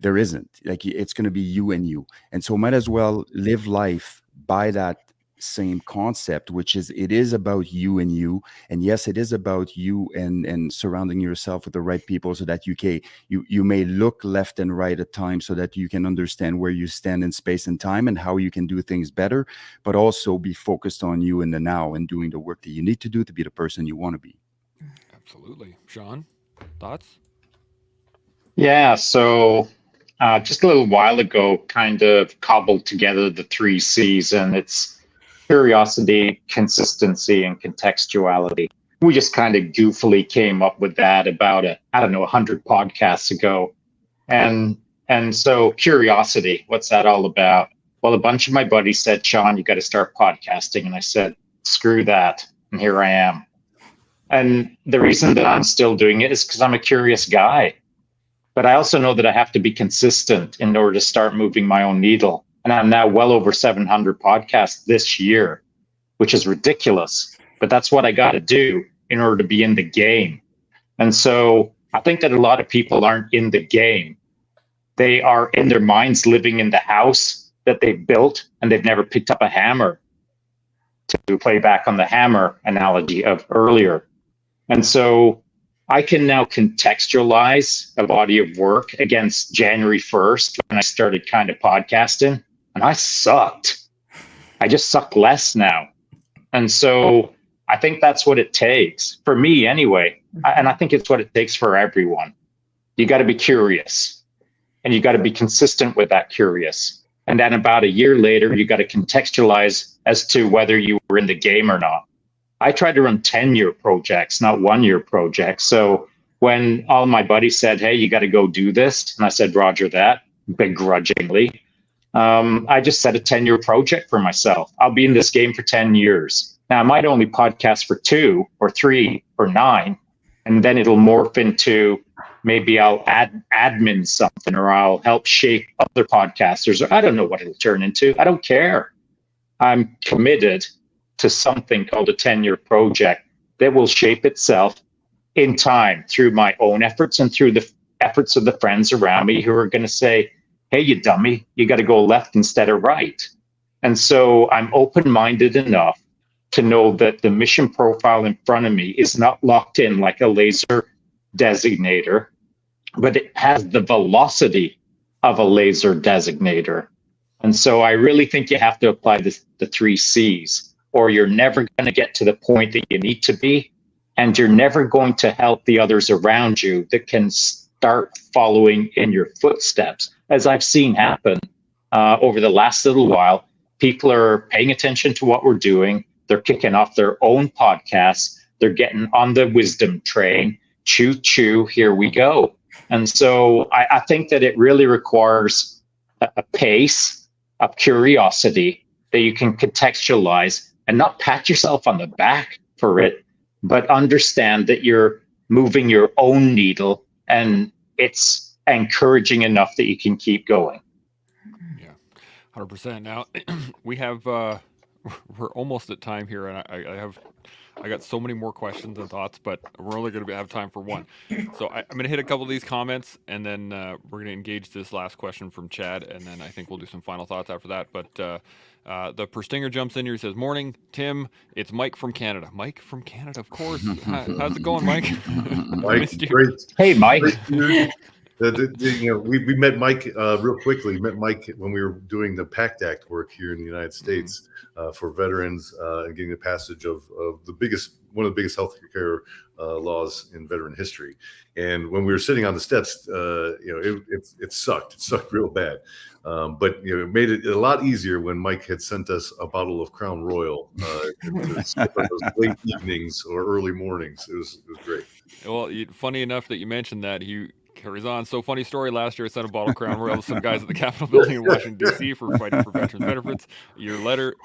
there isn't. Like it's going to be you and you. And so might as well live life by that same concept, which is it is about you and you. And yes, it is about you and surrounding yourself with the right people so that you may look left and right at times so that you can understand where you stand in space and time and how you can do things better, but also be focused on you in the now and doing the work that you need to do to be the person you want to be. Absolutely. Shaun, thoughts? Yeah, so just a little while ago, kind of cobbled together the 3 C's, and it's curiosity, consistency, and contextuality. We just kind of goofily came up with that about 100 podcasts ago. And so curiosity, what's that all about? Well, a bunch of my buddies said, Shaun, you got to start podcasting. And I said, screw that. And here I am. And the reason that I'm still doing it is because I'm a curious guy. But I also know that I have to be consistent in order to start moving my own needle. And I'm now well over 700 podcasts this year, which is ridiculous. But that's what I got to do in order to be in the game. And so I think that a lot of people aren't in the game. They are in their minds living in the house that they've built, and they've never picked up a hammer, to play back on the hammer analogy of earlier. And so I can now contextualize a body of work against January 1st when I started kind of podcasting, and I sucked. I just suck less now. And so I think that's what it takes for me anyway. And I think it's what it takes for everyone. You got to be curious, and you got to be consistent with that curious. And then about a year later, you got to contextualize as to whether you were in the game or not. I tried to run 10-year projects, not 1-year projects. So when all my buddies said, hey, you got to go do this, and I said, Roger that, begrudgingly, I just set a 10-year project for myself. I'll be in this game for 10 years. Now, I might only podcast for 2 or 3 or 9, and then it'll morph into maybe I'll admin something, or I'll help shape other podcasters, or I don't know what it'll turn into. I don't care. I'm committed to something called a 10-year project that will shape itself in time through my own efforts and through the efforts of the friends around me who are going to say, hey, you dummy, you got to go left instead of right. And so I'm open-minded enough to know that the mission profile in front of me is not locked in like a laser designator, but it has the velocity of a laser designator. And so I really think you have to apply the 3 C's, or you're never going to get to the point that you need to be, and you're never going to help the others around you that can start following in your footsteps. As I've seen happen over the last little while, people are paying attention to what we're doing. They're kicking off their own podcasts. They're getting on the wisdom train. Choo choo, here we go. And so I think that it really requires a pace of curiosity that you can contextualize and not pat yourself on the back for it, but understand that you're moving your own needle and it's encouraging enough that you can keep going. Yeah, 100%. Now we have we're almost at time here, and I got so many more questions and thoughts, but we're only going to have time for one. So I'm going to hit a couple of these comments, and then we're going to engage this last question from Chad, and then I think we'll do some final thoughts after that. But the Perstinger jumps in here. He says, morning, Tim. It's Mike from Canada. Mike from Canada, of course. How's it going, Mike? Mike, great. Hey, Mike. Great, we met Mike real quickly. Met Mike when we were doing the PACT Act work here in the United States for veterans and getting the passage of one of the biggest healthcare laws in veteran history. And when we were sitting on the steps, it sucked. It sucked real bad. But it made it a lot easier when Mike had sent us a bottle of Crown Royal to skip those late evenings or early mornings. It was great. Well, funny enough that you mentioned that. He carries on. So funny story. Last year, I sent a bottle of Crown Royal to some guys at the Capitol building in Washington, D.C. for fighting for veterans benefits. A year later,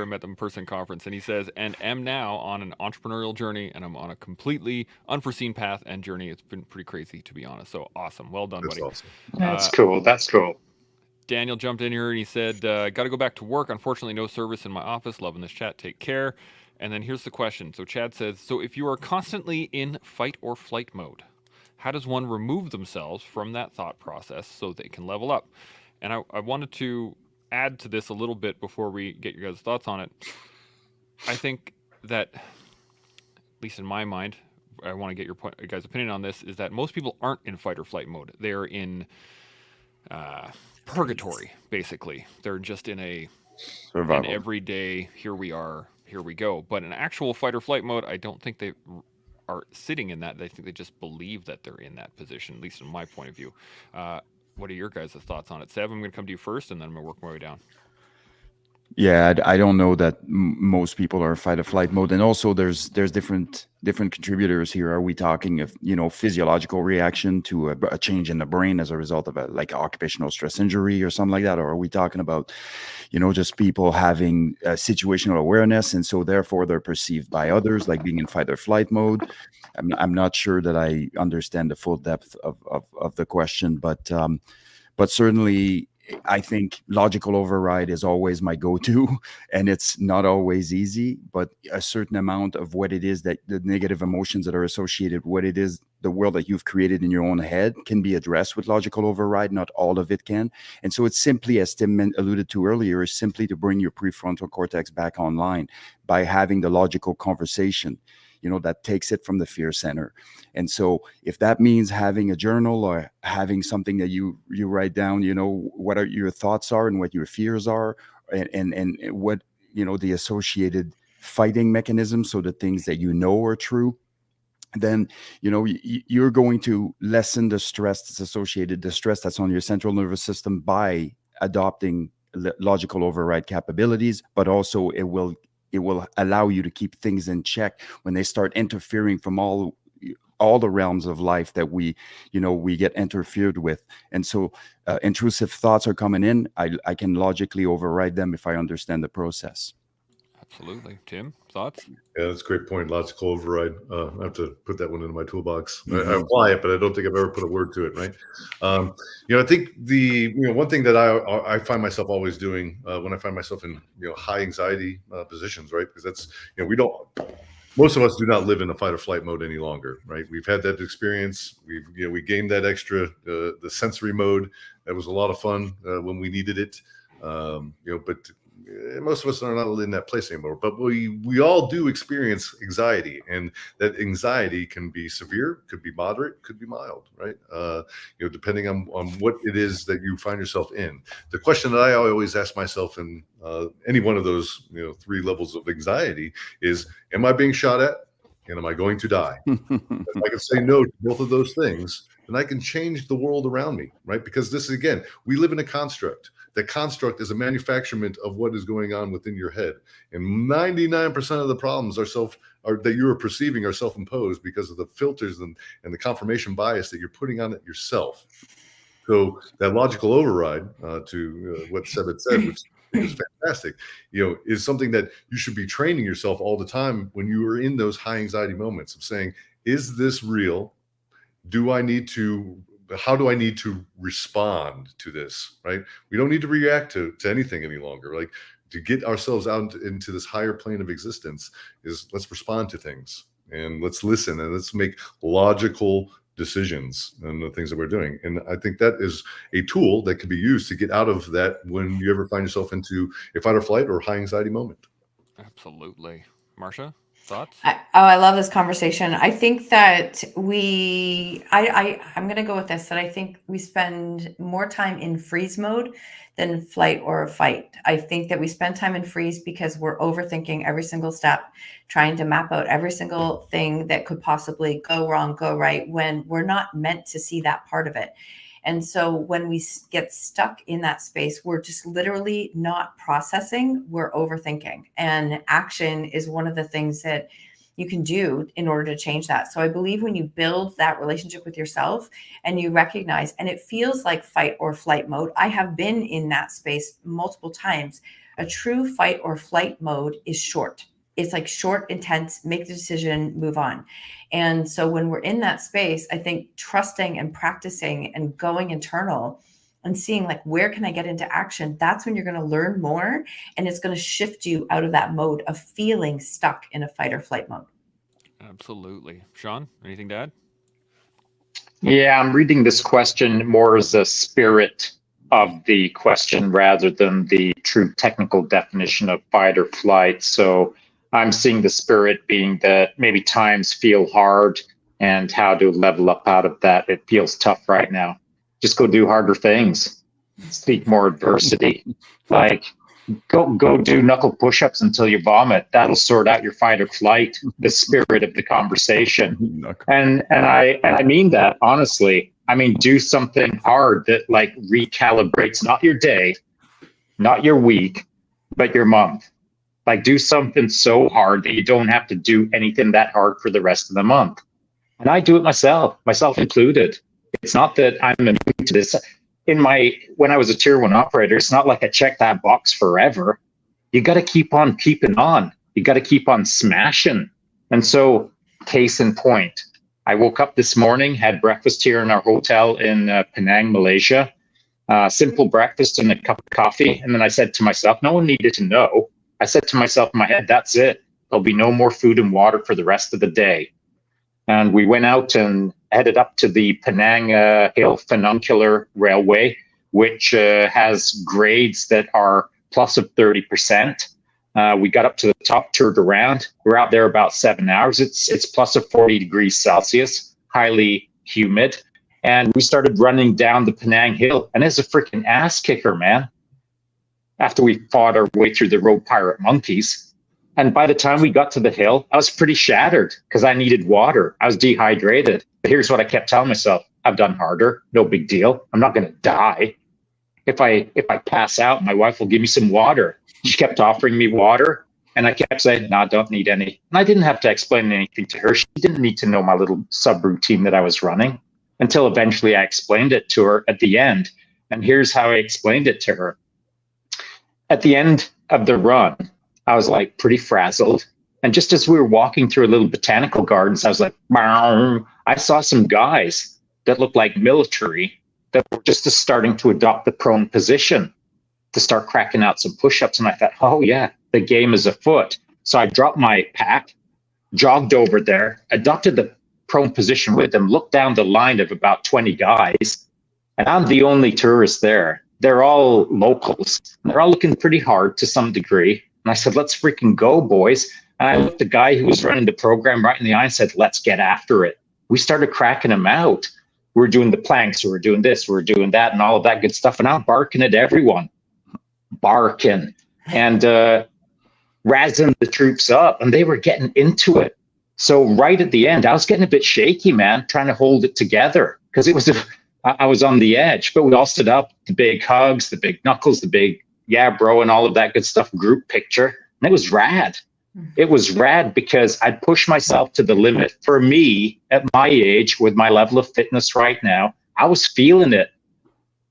I met them in person conference, and he says, and am now on an entrepreneurial journey, and I'm on a completely unforeseen path and journey. It's been pretty crazy, to be honest. So awesome. Well done, That's buddy. awesome. That's cool. That's cool. Daniel jumped in here and he said, got to go back to work. Unfortunately, no service in my office. Loving this chat. Take care. And then here's the question. So Chad says, so if you are constantly in fight or flight mode, how does one remove themselves from that thought process so they can level up? And I wanted to add to this a little bit before we get your guys' thoughts on it. I think that, at least in my mind, I want to get your guys' opinion on this, is that most people aren't in fight or flight mode. They're in purgatory, basically. They're just in an everyday, here we are, here we go. But in actual fight or flight mode, I don't think they are sitting in that. I think they just believe that they're in that position, at least in my point of view. What are your guys' thoughts on it? Seb, I'm going to come to you first, and then I'm going to work my way down. Yeah, I don't know that most people are fight or flight mode, and also there's different contributors here. Are we talking of physiological reaction to a change in the brain as a result of like occupational stress injury or something like that, or are we talking about just people having situational awareness, and so therefore they're perceived by others like being in fight or flight mode? I'm not sure that I understand the full depth of the question, but certainly I think logical override is always my go-to, and it's not always easy, but a certain amount of what it is that the negative emotions that are associated, what it is, the world that you've created in your own head can be addressed with logical override. Not all of it can. And so it's simply, as Tim alluded to earlier, is simply to bring your prefrontal cortex back online by having the logical conversation, that takes it from the fear center. And so if that means having a journal or having something that you write down, what your thoughts are and what your fears are, and what, the associated fighting mechanisms, so the things that are true, then, you're going to lessen the stress that's associated, the stress that's on your central nervous system, by adopting logical override capabilities, but also it will allow you to keep things in check when they start interfering from all the realms of life that we get interfered with. And so intrusive thoughts are coming in. I can logically override them if I understand the process. Absolutely. Tim, thoughts? Yeah, that's a great point. Logical override. I have to put that one into my toolbox. I apply it, but I don't think I've ever put a word to it. Right. I think the one thing that I find myself always doing when I find myself in high anxiety positions, right? Because that's most of us do not live in a fight or flight mode any longer, right? We've had that experience. We gained that extra the sensory mode. That was a lot of fun when we needed it. But most of us are not in that place anymore, but we all do experience anxiety, and that anxiety can be severe, could be moderate, could be mild, right? Depending on what it is that you find yourself in. The question that I always ask myself in any one of those 3 levels of anxiety is, am I being shot at, and am I going to die? If I can say no to both of those things, then I can change the world around me, right? Because this is, again, we live in a construct. That construct is a manufacturement of what is going on within your head. And 99% of the problems that you are perceiving are self-imposed because of the filters and the confirmation bias that you're putting on it yourself. So that logical override to what Seb had said, which is fantastic, is something that you should be training yourself all the time when you are in those high anxiety moments of saying, is this real? How do I need to respond to this, right? We don't need to react to anything any longer. Like, to get ourselves out into this higher plane of existence is, let's respond to things, and let's listen, and let's make logical decisions and the things that we're doing. And I think that is a tool that can be used to get out of that when you ever find yourself into a fight or flight or high anxiety moment. Absolutely. Marcia, thoughts? I love this conversation. I think that I'm going to go with this, that I think we spend more time in freeze mode than flight or fight. I think that we spend time in freeze because we're overthinking every single step, trying to map out every single thing that could possibly go wrong, go right, when we're not meant to see that part of it. And so when we get stuck in that space, we're just literally not processing, we're overthinking. And action is one of the things that you can do in order to change that. So I believe when you build that relationship with yourself and you recognize, and it feels like fight or flight mode, I have been in that space multiple times. A true fight or flight mode is short. It's like short, intense, make the decision, move on. And so when we're in that space, I think trusting and practicing and going internal and seeing like, where can I get into action? That's when you're going to learn more, and it's going to shift you out of that mode of feeling stuck in a fight or flight mode. Absolutely. Shaun, anything to add? Yeah, I'm reading this question more as a spirit of the question rather than the true technical definition of fight or flight. So I'm seeing the spirit being that maybe times feel hard and how to level up out of that. It feels tough right now. Just go do harder things. Seek more adversity. Like go do knuckle push-ups until you vomit. That'll sort out your fight or flight, the spirit of the conversation. And I mean that honestly. I mean, do something hard that like recalibrates not your day, not your week, but your month. Like do something so hard that you don't have to do anything that hard for the rest of the month. And I do it myself included. It's not that I'm immune to this. When I was a tier 1 operator, it's not like I check that box forever. You got to keep on keeping on. You got to keep on smashing. And so, case in point, I woke up this morning, had breakfast here in our hotel in Penang, Malaysia. Simple breakfast and a cup of coffee. And then I said to myself, no one needed to know. I said to myself in my head, that's it. There'll be no more food and water for the rest of the day. And we went out and headed up to the Penang Hill Funicular Railway, which has grades that are plus of 30%. We got up to the top, toured around. We're out there about 7 hours. It's plus of 40 degrees Celsius, highly humid. And we started running down the Penang Hill, and it's a freaking ass kicker, man. After we fought our way through the road pirate monkeys. And by the time we got to the hill, I was pretty shattered because I needed water. I was dehydrated. But here's what I kept telling myself. I've done harder. No big deal. I'm not going to die. If I pass out, my wife will give me some water. She kept offering me water, and I kept saying, no, I don't need any. And I didn't have to explain anything to her. She didn't need to know my little subroutine that I was running until eventually I explained it to her at the end. And here's how I explained it to her. At the end of the run, I was like pretty frazzled. And just as we were walking through a little botanical gardens, I was like, Bow. I saw some guys that looked like military that were just starting to adopt the prone position to start cracking out some push-ups. And I thought, oh yeah, the game is afoot. So I dropped my pack, jogged over there, adopted the prone position with them, looked down the line of about 20 guys, and I'm the only tourist there. They're all locals. They're all looking pretty hard to some degree. And I said, let's freaking go, boys. And I looked the guy who was running the program right in the eye and said, let's get after it. We started cracking them out. We're doing the planks, we're doing this, we're doing that, and all of that good stuff. And I'm barking at everyone. Barking. And razzing the troops up. And they were getting into it. So right at the end, I was getting a bit shaky, man, trying to hold it together. Because I was on the edge, but we all stood up, the big hugs, the big knuckles, the big, yeah, bro, and all of that good stuff, group picture. And it was rad. It was rad because I'd pushed myself to the limit. For me, at my age, with my level of fitness right now, I was feeling it.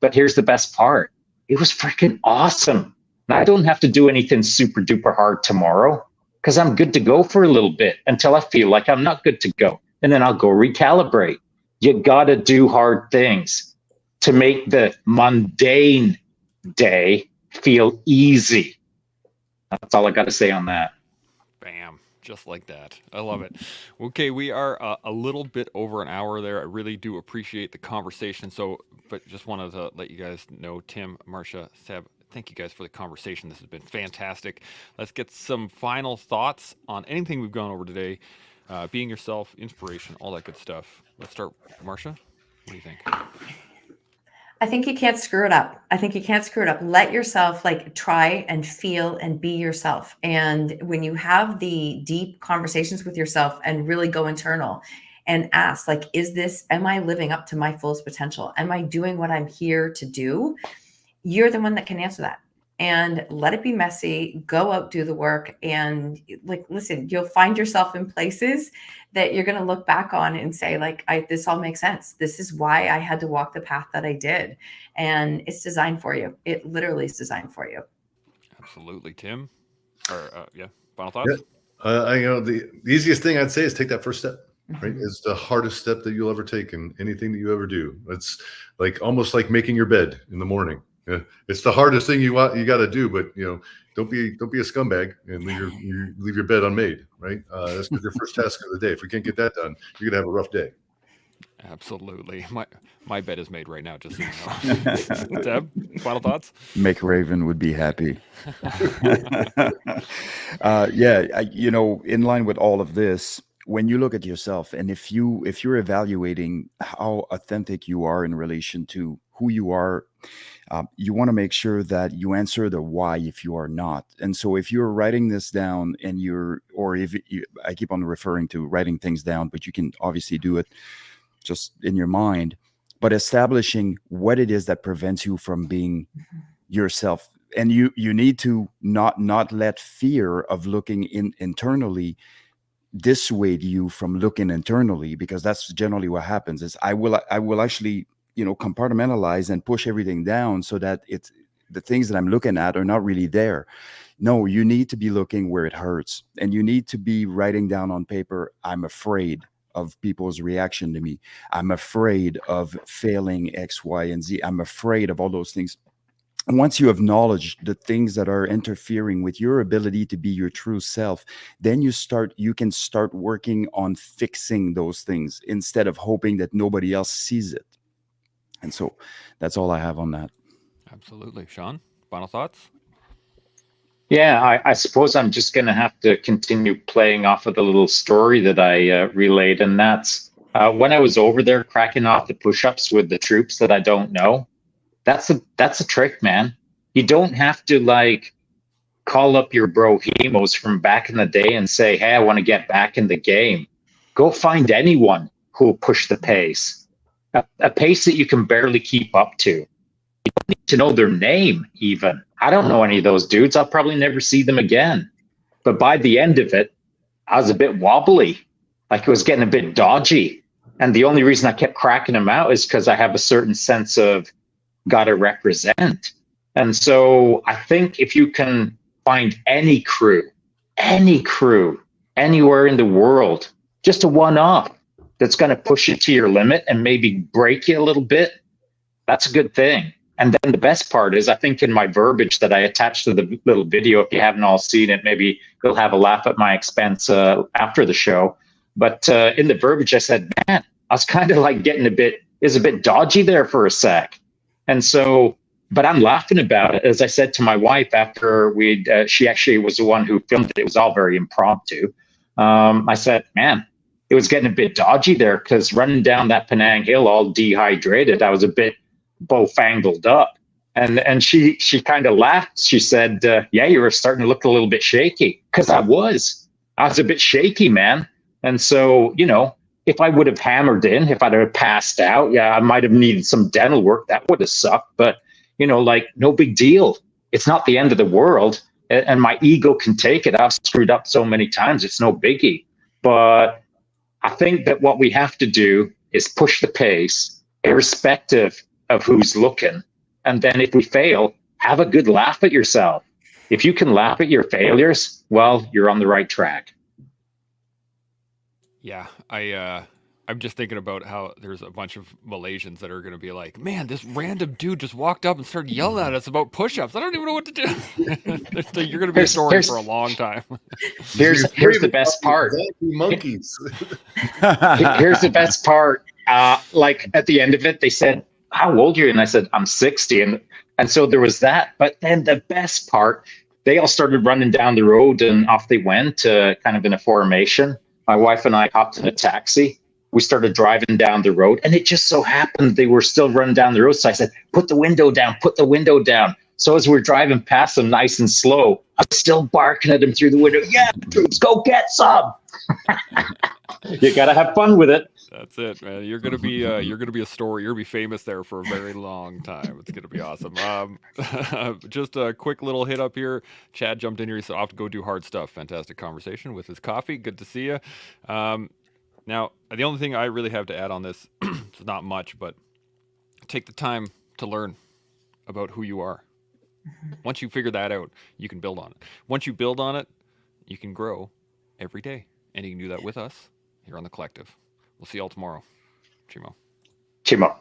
But here's the best part. It was freaking awesome. And I don't have to do anything super duper hard tomorrow because I'm good to go for a little bit until I feel like I'm not good to go. And then I'll go recalibrate. You got to do hard things to make the mundane day feel easy. That's all I got to say on that. Bam. Just like that. I love it. Okay, we are a little bit over an hour there. I really do appreciate the conversation. But just wanted to let you guys know, Tim, Marcia, Seb, thank you guys for the conversation. This has been fantastic. Let's get some final thoughts on anything we've gone over today. Being yourself, inspiration, all that good stuff. Let's start, Marcia. What do you think? I think you can't screw it up. Let yourself try and feel and be yourself. And when you have the deep conversations with yourself and really go internal and ask, am I living up to my fullest potential? Am I doing what I'm here to do? You're the one that can answer that. And let it be messy, go out, do the work. And listen, you'll find yourself in places that you're going to look back on and say, this all makes sense. This is why I had to walk the path that I did. And it's designed for you. It literally is designed for you. Absolutely. Tim? Final thoughts? Yeah. The easiest thing I'd say is take that first step. right? It's the hardest step that you'll ever take in anything that you ever do. It's like almost like making your bed in the morning. Yeah, it's the hardest thing you got to do, but don't be a scumbag and leave your bed unmade, right? That's your first task of the day. If we can't get that done, you're gonna have a rough day. Absolutely. My bed is made right now, just so you know. Deb, final thoughts? McRaven would be happy. In line with all of this, when you look at yourself, and if you're evaluating how authentic you are in relation to who you are, you want to make sure that you answer the why if you are not. And so if you're writing this down and I keep on referring to writing things down, but you can obviously do it just in your mind, but establishing what it is that prevents you from being yourself. And you need to not let fear of looking internally dissuade you from looking internally, because that's generally what happens. Is I will actually compartmentalize and push everything down so that it's the things that I'm looking at are not really there. No, you need to be looking where it hurts, and you need to be writing down on paper, I'm afraid of people's reaction to me. I'm afraid of failing X, Y, and Z. I'm afraid of all those things. And once you acknowledge the things that are interfering with your ability to be your true self, then you can start working on fixing those things instead of hoping that nobody else sees it. And so that's all I have on that. Absolutely. Shaun, final thoughts? Yeah, I suppose I'm just going to have to continue playing off of the little story that I relayed. And that's when I was over there cracking off the push-ups with the troops that I don't know. That's a trick, man. You don't have to call up your bro hemos from back in the day and say, hey, I want to get back in the game. Go find anyone who will push the pace, a pace that you can barely keep up to. You don't need to know their name even. I don't know any of those dudes. I'll probably never see them again. But by the end of it, I was a bit wobbly, like it was getting a bit dodgy. And the only reason I kept cracking them out is because I have a certain sense of gotta represent. And so I think if you can find any crew, anywhere in the world, just a one-off that's going to push you to your limit and maybe break you a little bit, that's a good thing. And then the best part is, I think in my verbiage that I attached to the little video, if you haven't all seen it, maybe you'll have a laugh at my expense after the show. But in the verbiage, I said, man, I was kind of like getting a bit dodgy there for a sec. And so, but I'm laughing about it. As I said to my wife after she actually was the one who filmed it. It was all very impromptu. I said, man, it was getting a bit dodgy there because running down that Penang Hill all dehydrated, I was a bit bow-fangled up. And she kind of laughed. She said, yeah, you were starting to look a little bit shaky. Because I was a bit shaky, man. And so, if I would have hammered in, if I'd have passed out, yeah, I might have needed some dental work. That would have sucked. But, no big deal. It's not the end of the world. And my ego can take it. I've screwed up so many times. It's no biggie. But I think that what we have to do is push the pace, irrespective of who's looking. And then if we fail, have a good laugh at yourself. If you can laugh at your failures, well, you're on the right track. Yeah, I'm just thinking about how there's a bunch of Malaysians that are going to be like, man, this random dude just walked up and started yelling at us about push-ups. I don't even know what to do. You're going to be a story for a long time. Here's the best part. Monkeys. Here's the best part. Like at the end of it, they said, how old are you? And I said, I'm 60. And so there was that. But then the best part, they all started running down the road and off they went, kind of in a formation. My wife and I hopped in a taxi. We started driving down the road, and it just so happened they were still running down the road. So I said, put the window down. So as we're driving past them nice and slow, I'm still barking at them through the window. Yeah, troops, go get some. You got to have fun with it. That's it, man. You're gonna be a story. You're gonna be famous there for a very long time. It's gonna be awesome. Just a quick little hit up here. Chad jumped in here. He said, "I'll have to go do hard stuff." Fantastic conversation with his coffee. Good to see you. Now, the only thing I really have to add on this is not much, but take the time to learn about who you are. Once you figure that out, you can build on it. Once you build on it, you can grow every day, and you can do that with us here on the Collective. We'll see you all tomorrow. Chimo. Chimo.